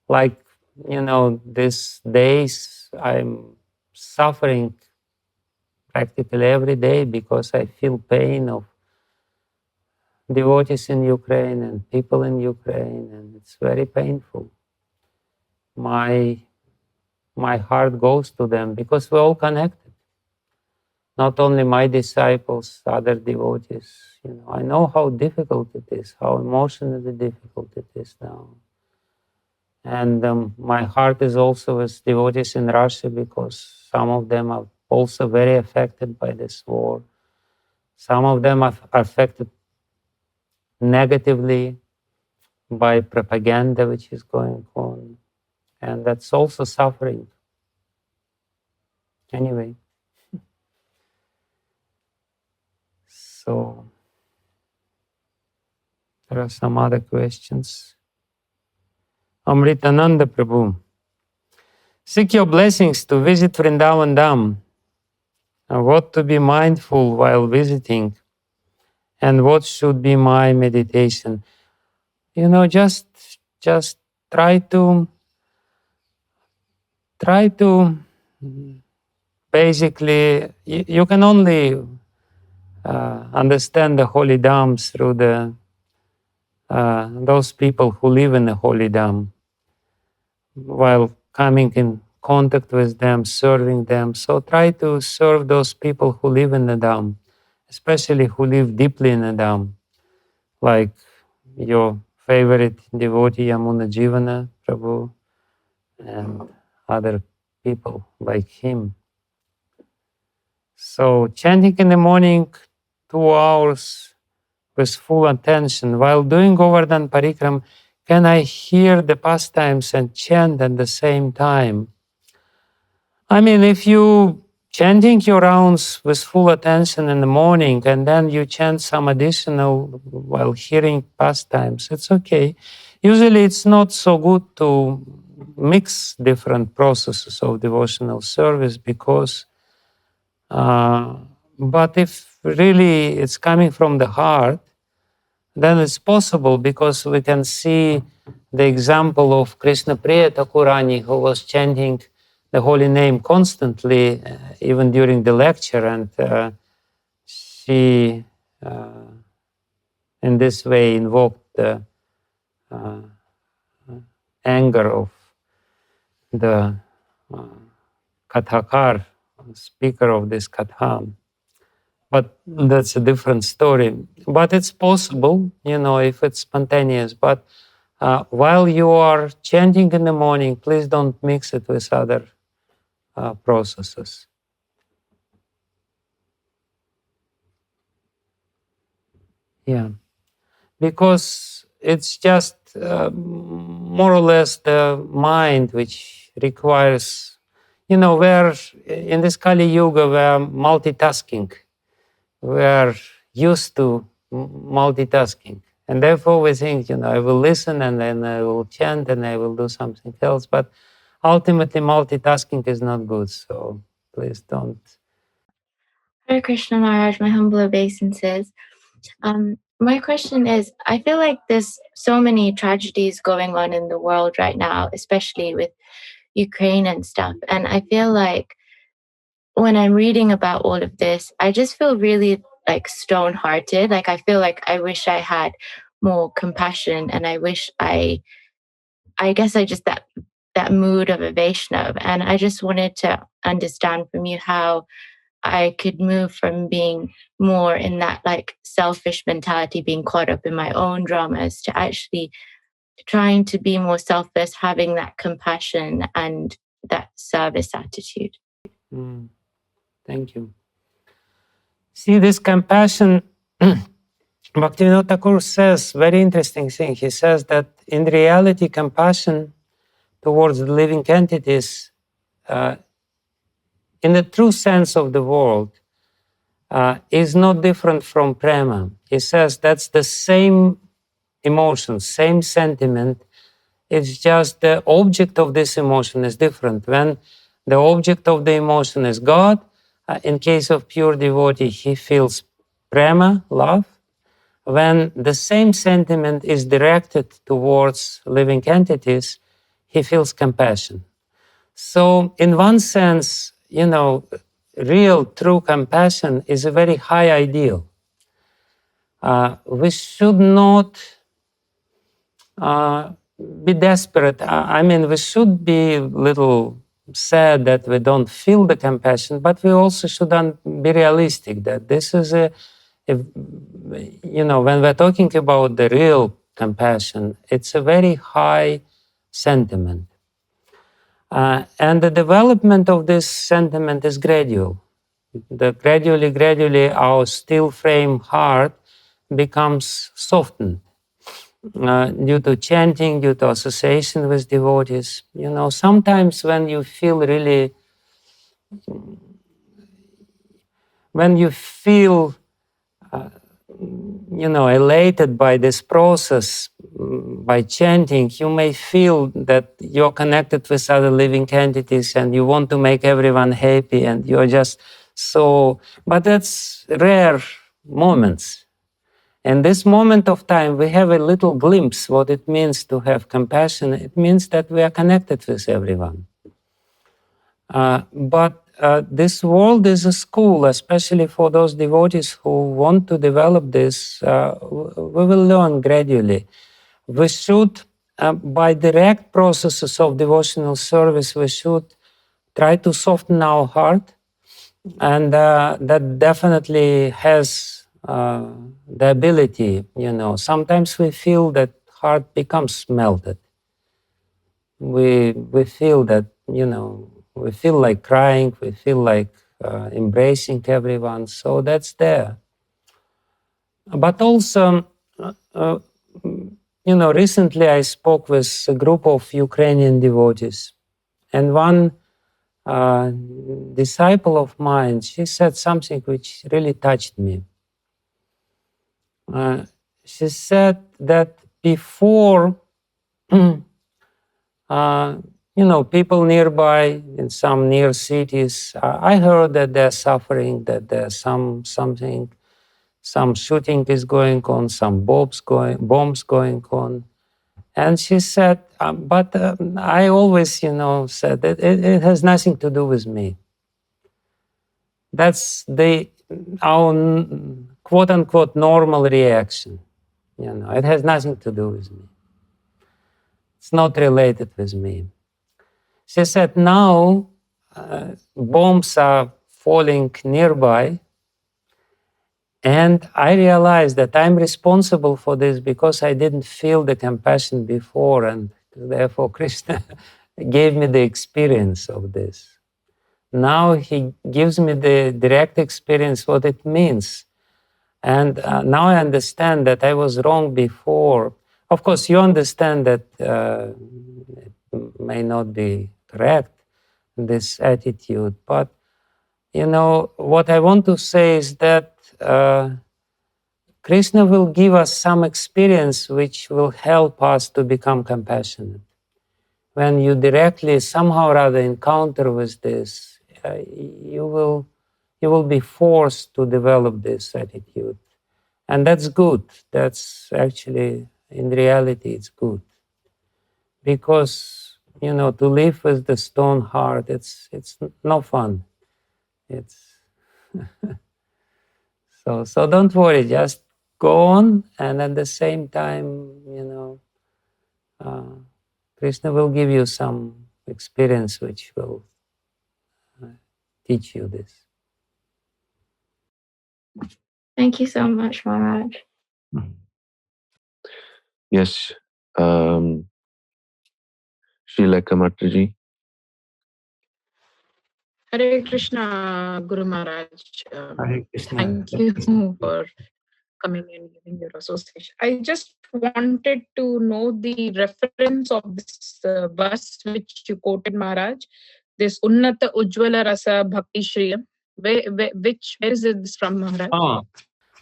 Like, these days I'm suffering practically every day because I feel pain of devotees in Ukraine and people in Ukraine, and it's very painful. My heart goes to them because we're all connected. Not only my disciples, other devotees. I know how difficult it is, how emotionally difficult it is now. And my heart is also with devotees in Russia because some of them are also very affected by this war. Some of them are affected negatively by propaganda which is going on. And that's also suffering. Anyway. So there are some other questions. Amritananda Prabhu. Seek your blessings to visit Vrindavan Dham. What to be mindful while visiting, and what should be my meditation. Just try to basically, you can only understand the holy dhams through those people who live in the holy dham, while coming in contact with them, serving them. So try to serve those people who live in the dham, especially who live deeply in the dham, like your favorite devotee Yamuna Jivana Prabhu and other people like him. So chanting in the morning 2 hours with full attention. While doing Govardhan Parikram, can I hear the pastimes and chant at the same time? I mean, if you chanting your rounds with full attention in the morning and then you chant some additional while hearing pastimes, it's okay. Usually it's not so good to mix different processes of devotional service because but if really it's coming from the heart, then it's possible because we can see the example of Krishna Priya Thakurani, who was chanting the holy name constantly, even during the lecture, and she in this way invoked the anger of the Kathakar, speaker of this Katha. But that's a different story. But it's possible, if it's spontaneous. But while you are chanting in the morning, please don't mix it with other processes. Yeah, because it's just more or less the mind which requires, where in this Kali Yuga, we're multitasking. We're used to multitasking. And therefore we think, I will listen and then I will chant and I will do something else. But ultimately multitasking is not good. So please don't. Hare Krishna Maharaj, my humble obeisances. My question is, I feel like there's so many tragedies going on in the world right now, especially with Ukraine and stuff. And I feel like when I'm reading about all of this, I just feel really like stone-hearted. Like I feel like I wish I had more compassion, and I wish I guess I just that mood of a Vaishnav. And I just wanted to understand from you how I could move from being more in that like selfish mentality, being caught up in my own dramas, to actually trying to be more selfless, having that compassion and that service attitude. Thank you. See, this compassion, Bhaktivinoda Thakur says very interesting thing. He says that in reality, compassion towards the living entities, in the true sense of the word, is not different from prema. He says that's the same emotion, same sentiment. It's just the object of this emotion is different. When the object of the emotion is God, in case of pure devotee, he feels prema, love. When the same sentiment is directed towards living entities, he feels compassion. So in one sense, real, true compassion is a very high ideal. We should not be desperate. I mean, we should be a little sad that we don't feel the compassion, but we also should be realistic that this is when we're talking about the real compassion, it's a very high sentiment. And the development of this sentiment is gradual. Gradually, our steel frame heart becomes softened due to chanting, due to association with devotees. Sometimes when you feel elated by this process, by chanting, you may feel that you're connected with other living entities and you want to make everyone happy and you're just but that's rare moments. In this moment of time, we have a little glimpse what it means to have compassion. It means that we are connected with everyone. But this world is a school, especially for those devotees who want to develop this. We will learn gradually. We should, by direct processes of devotional service, we should try to soften our heart. And that definitely has the ability, sometimes we feel that heart becomes melted. We feel that, we feel like crying, we feel like embracing everyone. So that's there. But also, recently I spoke with a group of Ukrainian devotees, and one disciple of mine, she said something which really touched me. She said that before, people nearby in some near cities, I heard that they're suffering, that there's some shooting is going on, some bombs going on. And she said, but I always, said that it has nothing to do with me. That's our quote unquote normal reaction. It has nothing to do with me. It's not related with me. She said, now bombs are falling nearby, and I realized that I'm responsible for this because I didn't feel the compassion before, and therefore Krishna gave me the experience of this. Now he gives me the direct experience what it means. And now I understand that I was wrong before. Of course, you understand that it may not be correct, this attitude. But, what I want to say is that Krishna will give us some experience which will help us to become compassionate. When you directly somehow or other encounter with this, you will be forced to develop this attitude. And that's good. That's actually, in reality, it's good. Because, to live with the stone heart, it's no fun. It's so don't worry, just go on, and at the same time, Krishna will give you some experience which will teach you this. Thank you so much, Maharaj. Yes, Srila Kamataji. Hare Krishna, Guru Maharaj. Hare Krishna. Thank you for coming and giving your association. I just wanted to know the reference of this verse which you quoted, Maharaj. This Unnata Ujjvala Rasa Bhakti Shriya. Where is this from, Maharaj? Oh,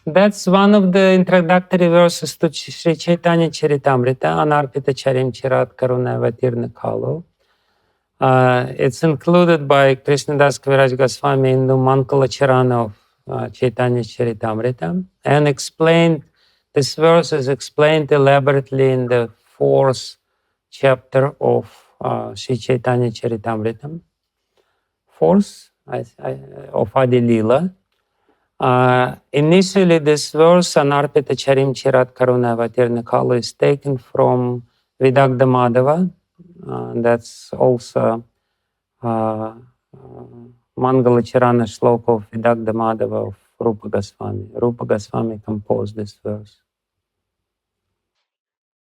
that's one of the introductory verses to Sri Chaitanya Charitamrita, Anarpita Charim Chirat Karuna Kalu. It's included by Krishnadas Kaviraj Goswami in the Mankala Charana of Chaitanya Charitamrita, and explained, this verse is explained elaborately in the 4th chapter of Sri Chaitanya Charitamrita, 4th of Adi Lila. Initially, this verse, Anarpita Charim Chirat Karuna Avatirna Kalu, is taken from Vidagdha Madhava. That's also Mangala Charana Shloka of Vidagdha Madhava of Rupa Goswami. Rupa Goswami composed this verse.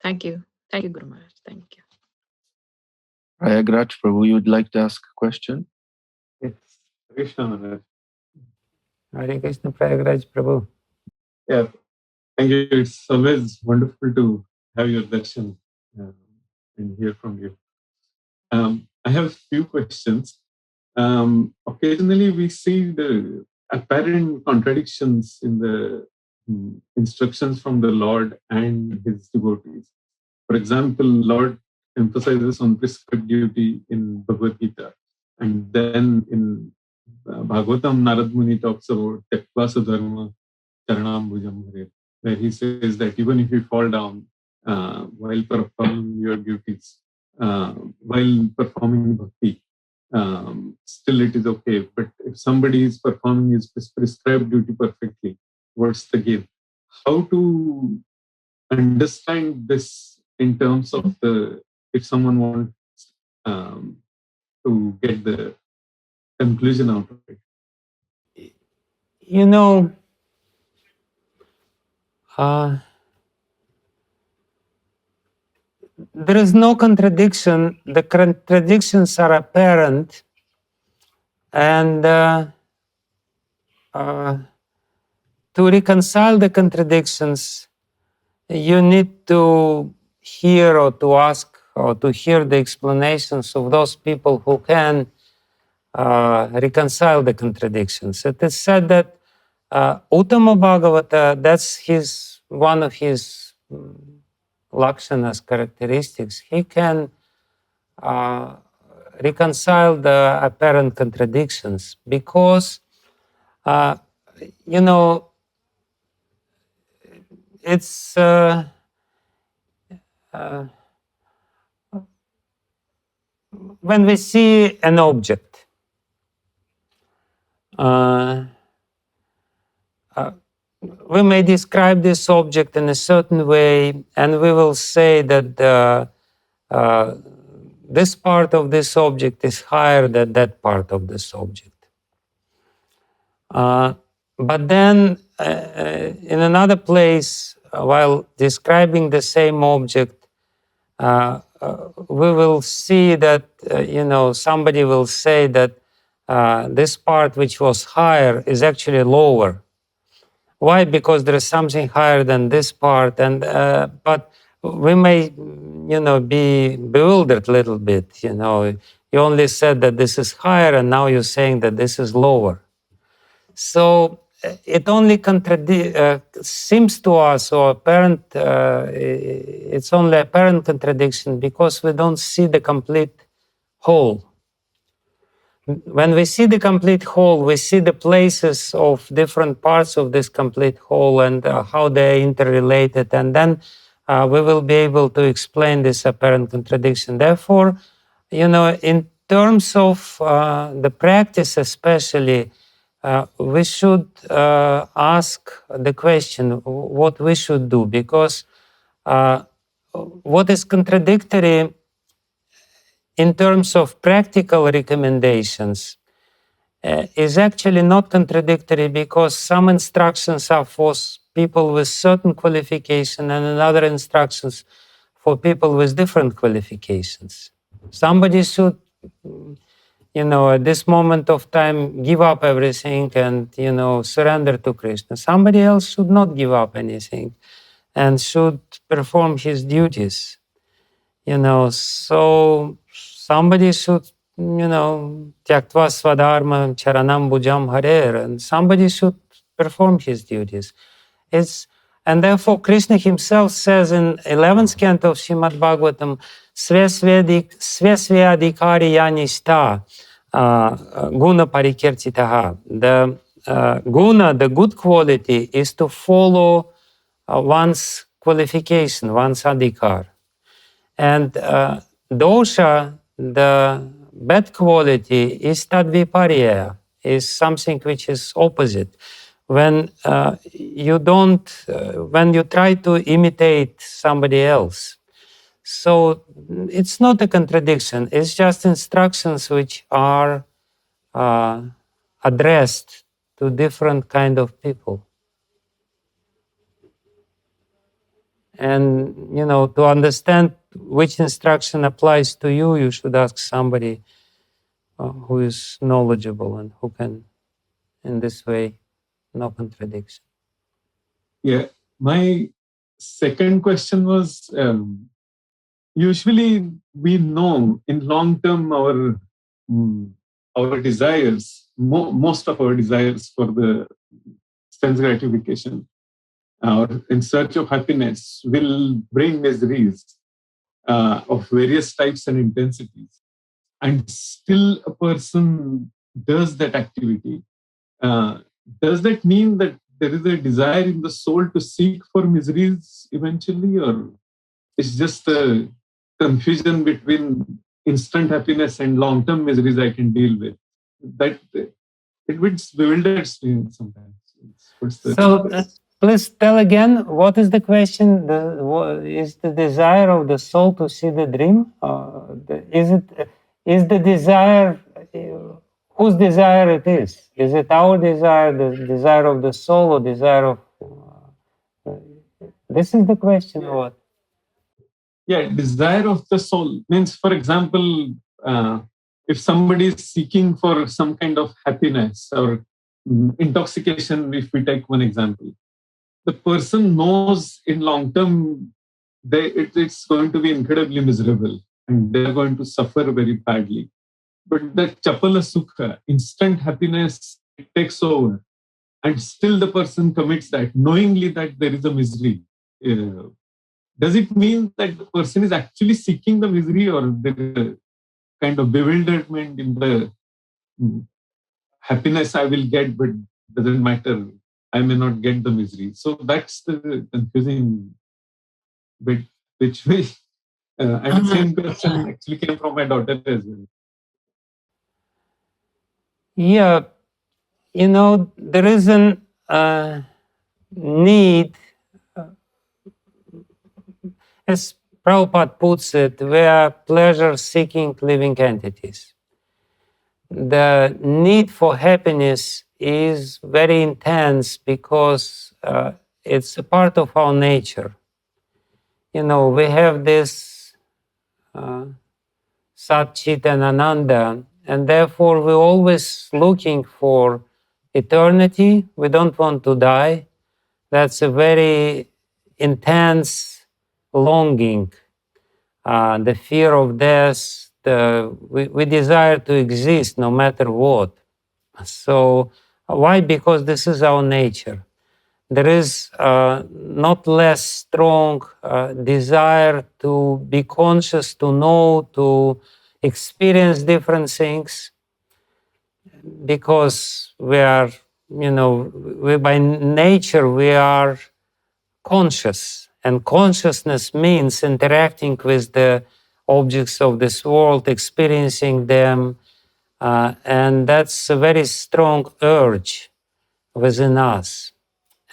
Thank you. Thank you, Guru Maharaj. Thank you. Prayagraj Prabhu, you would like to ask a question? Yes. Krishna Maharaj. Hare Krishna, Prayagraj Prabhu. Yeah, thank you. It's always wonderful to have your darshan and hear from you. I have a few questions. Occasionally, we see the apparent contradictions in the instructions from the Lord and His devotees. For example, Lord emphasizes on prescribed duty in Bhagavad-gita, and then in Bhagavatam, Narad Muni talks about Tyakva Sadharma Charanam Bhujam Hare, where he says that even if you fall down while performing your duties, while performing bhakti, still it is okay. But if somebody is performing his prescribed duty perfectly, what's the gain? How to understand this in terms of if someone wants to get the conclusion out of it? You know, there is no contradiction. The contradictions are apparent, and to reconcile the contradictions, you need to hear or to ask or to hear the explanations of those people who can reconcile the contradictions. It is said that Uttama Bhagavata, that's one of his lakshanas, characteristics. He can reconcile the apparent contradictions because, you know, it's when we see an object, we may describe this object in a certain way, and we will say that this part of this object is higher than that part of this object. But then, in another place, while describing the same object, we will see that, somebody will say that this part which was higher is actually lower. Why? Because there is something higher than this part, and but we may, be bewildered a little bit. You only said that this is higher, and now you're saying that this is lower. So it only seems to us, or apparent. It's only apparent contradiction because we don't see the complete whole. When we see the complete whole, we see the places of different parts of this complete whole and how they are interrelated, and then we will be able to explain this apparent contradiction. Therefore, in terms of the practice especially, we should ask the question what we should do, because what is contradictory in terms of practical recommendations is actually not contradictory, because some instructions are for people with certain qualification and another instructions for people with different qualifications. Somebody should, at this moment of time, give up everything and, surrender to Krishna. Somebody else should not give up anything and should perform his duties. So somebody should, tyaktva swadharma charanam bhujam harer, and somebody should perform his duties. And therefore Krishna himself says in 11th canto of Srimad-Bhagavatam, svesvyadhikari yanishta guna parikirtitaha. The guna, the good quality, is to follow one's qualification, one's adhikar. And dosha, the bad quality, is tadviparya, is something which is opposite. When when you try to imitate somebody else. So it's not a contradiction, it's just instructions which are addressed to different kind of people. And, to understand which instruction applies to you, you should ask somebody who is knowledgeable and who can, in this way, no contradiction. Yeah, my second question was, usually we know in long term our desires, most of our desires for the sense gratification or in search of happiness will bring miseries of various types and intensities. And still a person does that activity. Does that mean that there is a desire in the soul to seek for miseries eventually, or it's just a confusion between instant happiness and long-term miseries I can deal with? That it bewilders me sometimes. So please tell again, what is the question? Is the desire of the soul to see the dream? Is the desire, whose desire it is? Is it our desire, the desire of the soul, or desire of... this is the question, or what? Yeah, desire of the soul means, for example, if somebody is seeking for some kind of happiness or intoxication, if we take one example, the person knows in long term it's going to be incredibly miserable and they're going to suffer very badly. But the chapala sukha, instant happiness, it takes over. And still the person commits that, knowingly that there is a misery. Does it mean that the person is actually seeking the misery, or there is a kind of bewilderment in the happiness I will get, but doesn't matter, I may not get the misery? So that's the confusing bit, which way. And the same question actually came from my daughter as well. Yeah, there is an need, as Prabhupada puts it, we are pleasure-seeking living entities. The need for happiness is very intense because it's a part of our nature. We have this Sat, Chit and Ananda, and therefore we're always looking for eternity. We don't want to die. That's a very intense longing. The fear of death, we desire to exist no matter what. So why? Because this is our nature. There is not less strong desire to be conscious, to know, to experience different things, because we are, by nature, we are conscious. And consciousness means interacting with the objects of this world, experiencing them, and that's a very strong urge within us.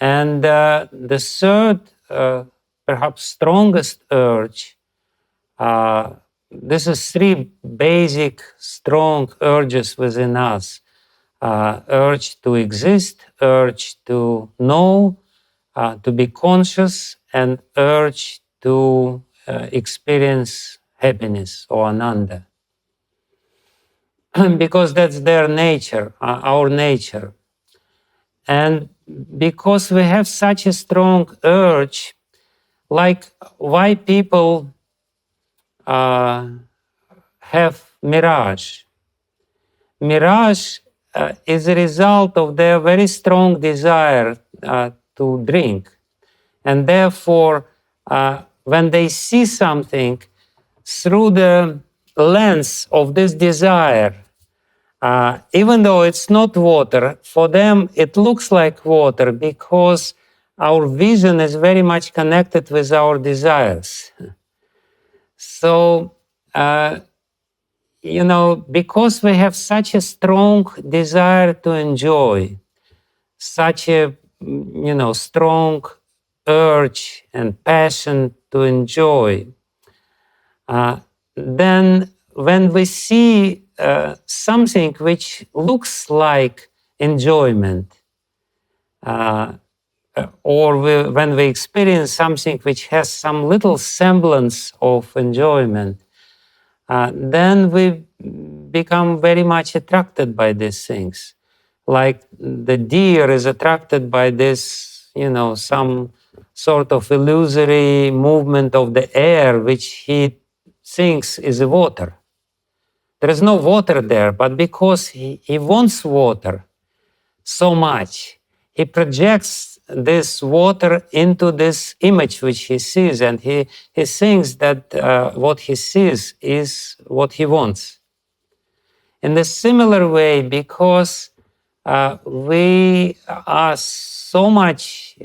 And the third, perhaps strongest urge, this is three basic strong urges within us. urge to exist, urge to know, to be conscious, and urge to experience happiness or ananda. Because that's their nature, our nature. And because we have such a strong urge, like why people have mirage. Mirage is a result of their very strong desire to drink. And therefore, when they see something through the lens of this desire, even though it's not water, for them it looks like water because our vision is very much connected with our desires. So, because we have such a strong desire to enjoy, such a, strong urge and passion to enjoy, then when we see something which looks like enjoyment, or when we experience something which has some little semblance of enjoyment, then we become very much attracted by these things. Like the deer is attracted by this, some sort of illusory movement of the air, which he thinks is water. There is no water there, but because he wants water so much, he projects this water into this image which he sees, and he thinks that what he sees is what he wants. In a similar way, because we are so much,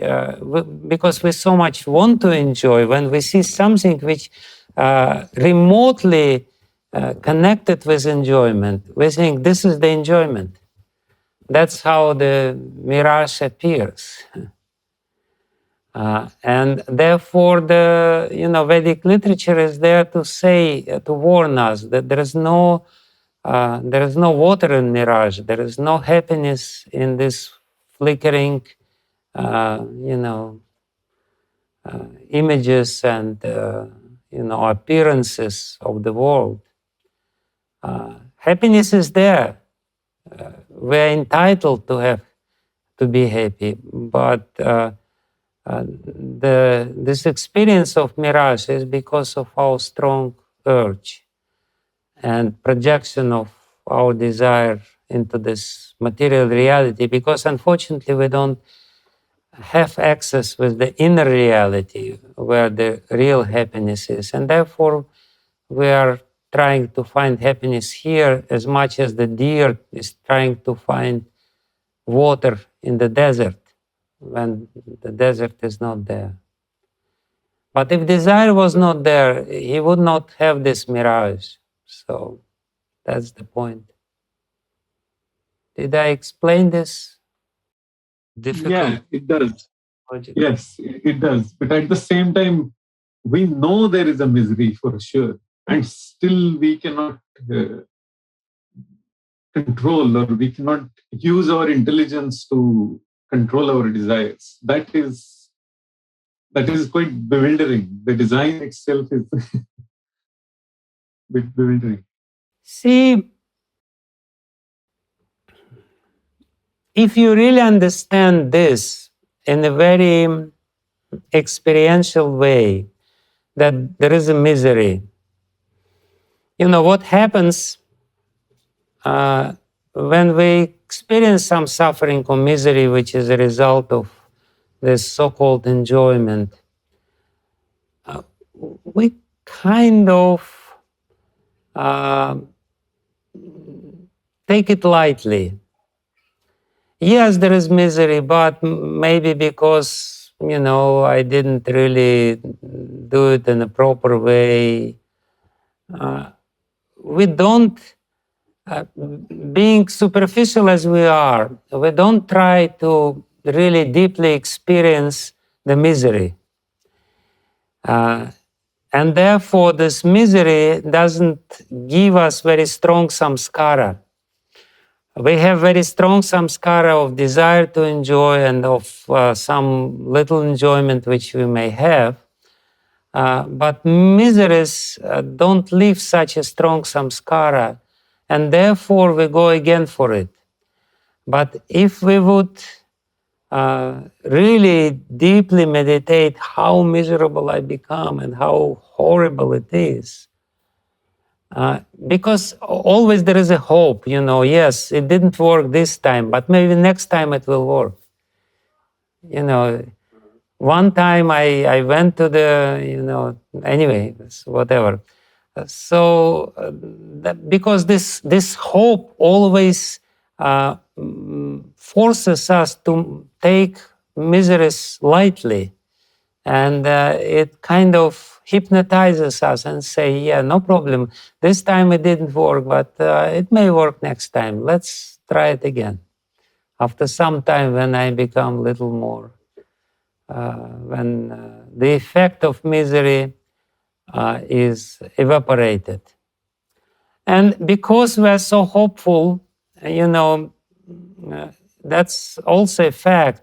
because we so much want to enjoy, when we see something which remotely connected with enjoyment, we think this is the enjoyment. That's how the mirage appears. And therefore, the Vedic literature is there to say, to warn us that there is no water in mirage. There is no happiness in this flickering, images and appearances of the world. Happiness is there. We're entitled to be happy, but this experience of mirage is because of our strong urge and projection of our desire into this material reality, because unfortunately we don't have access with the inner reality where the real happiness is, and therefore we are trying to find happiness here as much as the deer is trying to find water in the desert when the desert is not there. But if desire was not there, he would not have this mirage. So that's the point. Did I explain this? Difficult. Yeah, it does. Logic? Yes, it does. But at the same time, we know there is a misery for sure, and still we cannot control, or we cannot use our intelligence to control our desires. That is quite bewildering. The design itself is a bit bewildering. See, if you really understand this in a very experiential way, that there is a misery, what happens when we experience some suffering or misery, which is a result of this so-called enjoyment, we kind of take it lightly. Yes, there is misery, but maybe because, I didn't really do it in a proper way. We don't, being superficial as we are, we don't try to really deeply experience the misery. And therefore, this misery doesn't give us very strong samskara. We have very strong samskara of desire to enjoy and of some little enjoyment which we may have. But miseries don't leave such a strong samskara, and therefore we go again for it. But if we would really deeply meditate how miserable I become and how horrible it is, because always there is a hope, yes, it didn't work this time, but maybe next time it will work. One time I went to the, anyway, whatever. So, because this hope always forces us to take miseries lightly, and it kind of hypnotizes us and say, yeah, no problem. This time it didn't work, but it may work next time. Let's try it again. After some time, when I become a little more, when the effect of misery is evaporated. And because we are so hopeful, that's also a fact.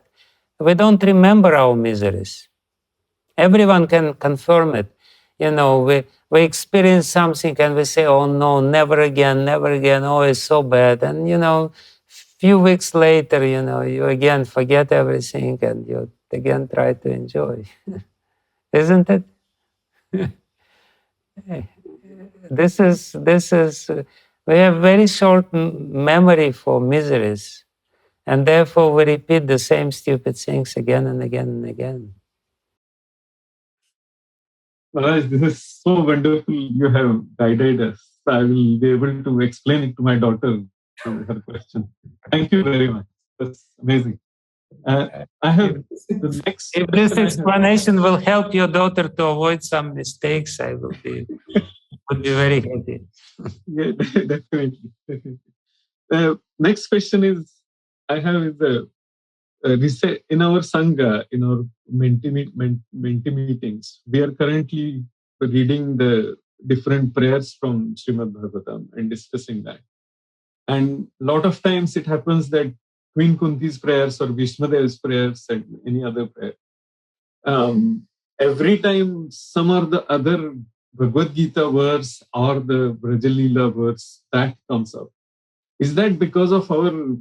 We don't remember our miseries. Everyone can confirm it. We experience something and we say, oh no, never again, oh, it's so bad. And, few weeks later, you again forget everything and you again try to enjoy. Isn't it? This is, we have very short memory for miseries. And therefore we repeat the same stupid things again and again and again. Maharaj, this is so wonderful. You have guided us. I will be able to explain it to my daughter, to her question. Thank you very much. That's amazing. I have the next. If this explanation will help your daughter to avoid some mistakes, I would be very happy. Yeah, definitely. Next question is, I have is in our Sangha, in our Menti meetings, we are currently reading the different prayers from Srimad-Bhagavatam and discussing that. And a lot of times it happens that Queen Kunti's prayers or Vishnudeva's prayers and any other prayer, every time some or the other Bhagavad-gita verse or the Brajalila verse that comes up. Is that because of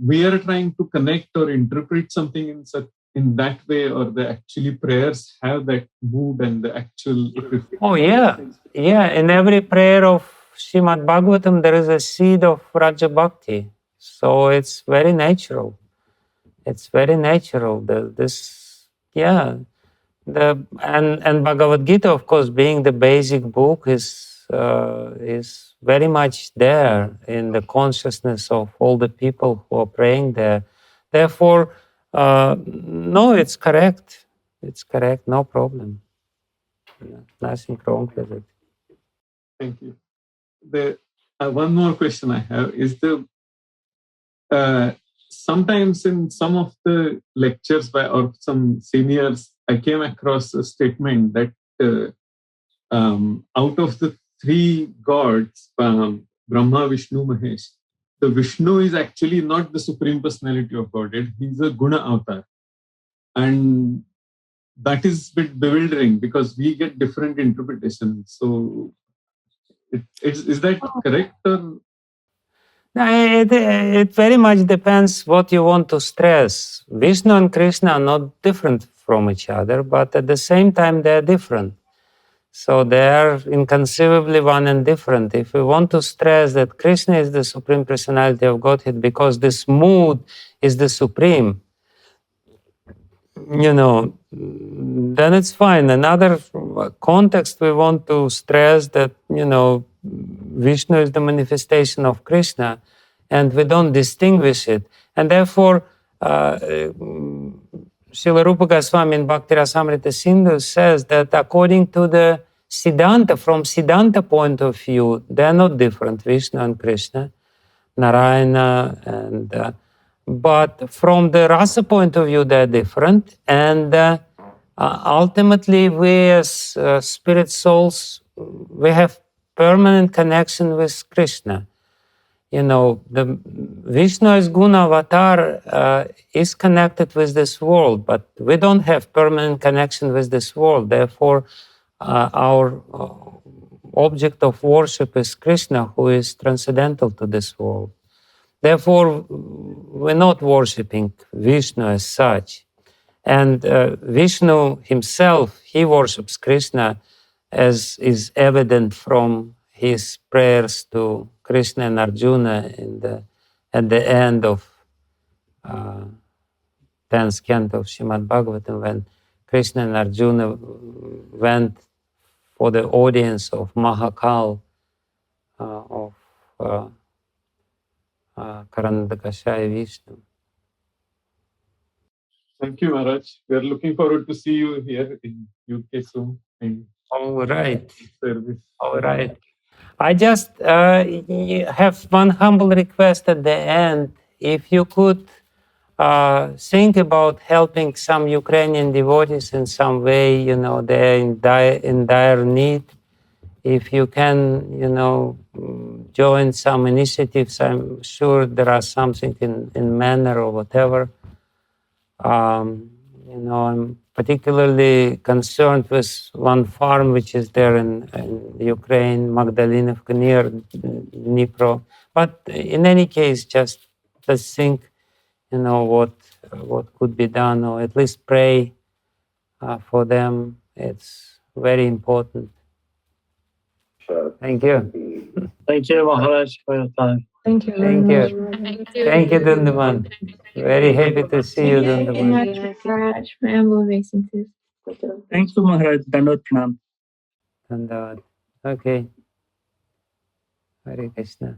we are trying to connect or interpret something in that way, or the actually prayers have that mood and the actual... Oh yeah. Yeah, in every prayer of Srimad-Bhagavatam there is a seed of Raja Bhakti. So it's very natural. It's very natural. And Bhagavad-gita, of course, being the basic book, is very much there in the consciousness of all the people who are praying there. Therefore, no, it's correct. It's correct, no problem. Yeah, nothing wrong with it. Thank you. One more question I have is sometimes in some of the lectures or some seniors, I came across a statement that out of the three gods, Brahma, Vishnu, Mahesh, the Vishnu is actually not the Supreme Personality of Godhead. He's a Guna-avatara. And that is a bit bewildering because we get different interpretations. So is that correct? Or? It very much depends what you want to stress. Vishnu and Krishna are not different from each other, but at the same time they are different. So they are inconceivably one and different. If we want to stress that Krishna is the Supreme Personality of Godhead because this mood is the Supreme, then it's fine. Another context we want to stress that, Vishnu is the manifestation of Krishna and we don't distinguish it. And therefore, Srila Rupa Goswami in Bhakti Rasamrita Sindhu says that according to the Siddhanta, from Siddhanta point of view, they are not different, Vishnu and Krishna, Narayana, and but from the rasa point of view, they are different. And ultimately, we as spirit souls, we have permanent connection with Krishna. the Vishnu as Guna-avatara is connected with this world, but we don't have permanent connection with this world. Therefore, our object of worship is Krishna, who is transcendental to this world. Therefore, we're not worshipping Vishnu as such. And Vishnu himself, he worships Krishna, as is evident from his prayers to Krishna and Arjuna at the end of 10th canto of Srimad-Bhagavatam, when Krishna and Arjuna went for the audience of Mahakal, of Kshirodakasayi Vishnu. Thank you, Maharaj. We are looking forward to see you here in UK soon. All right. Service. All right. I just have one humble request at the end. If you could think about helping some Ukrainian devotees in some way, they're in dire need. If you can, join some initiatives, I'm sure there are something in Manor or whatever. I'm particularly concerned with one farm which is there in Ukraine, Magdalinivka, near Dnipro. But in any case, just let's think, what could be done, or at least pray for them. It's very important. Thank you. Thank you, Maharaj, for your time. Thank you. Thank you. Thank you, Dundaman. Very happy to see you, Thank you very much, Dundaman. Maharaj. My humble obeisances. Thank you, Maharaj. Dandot Pranam. Dandavad. Okay. Hare Krishna.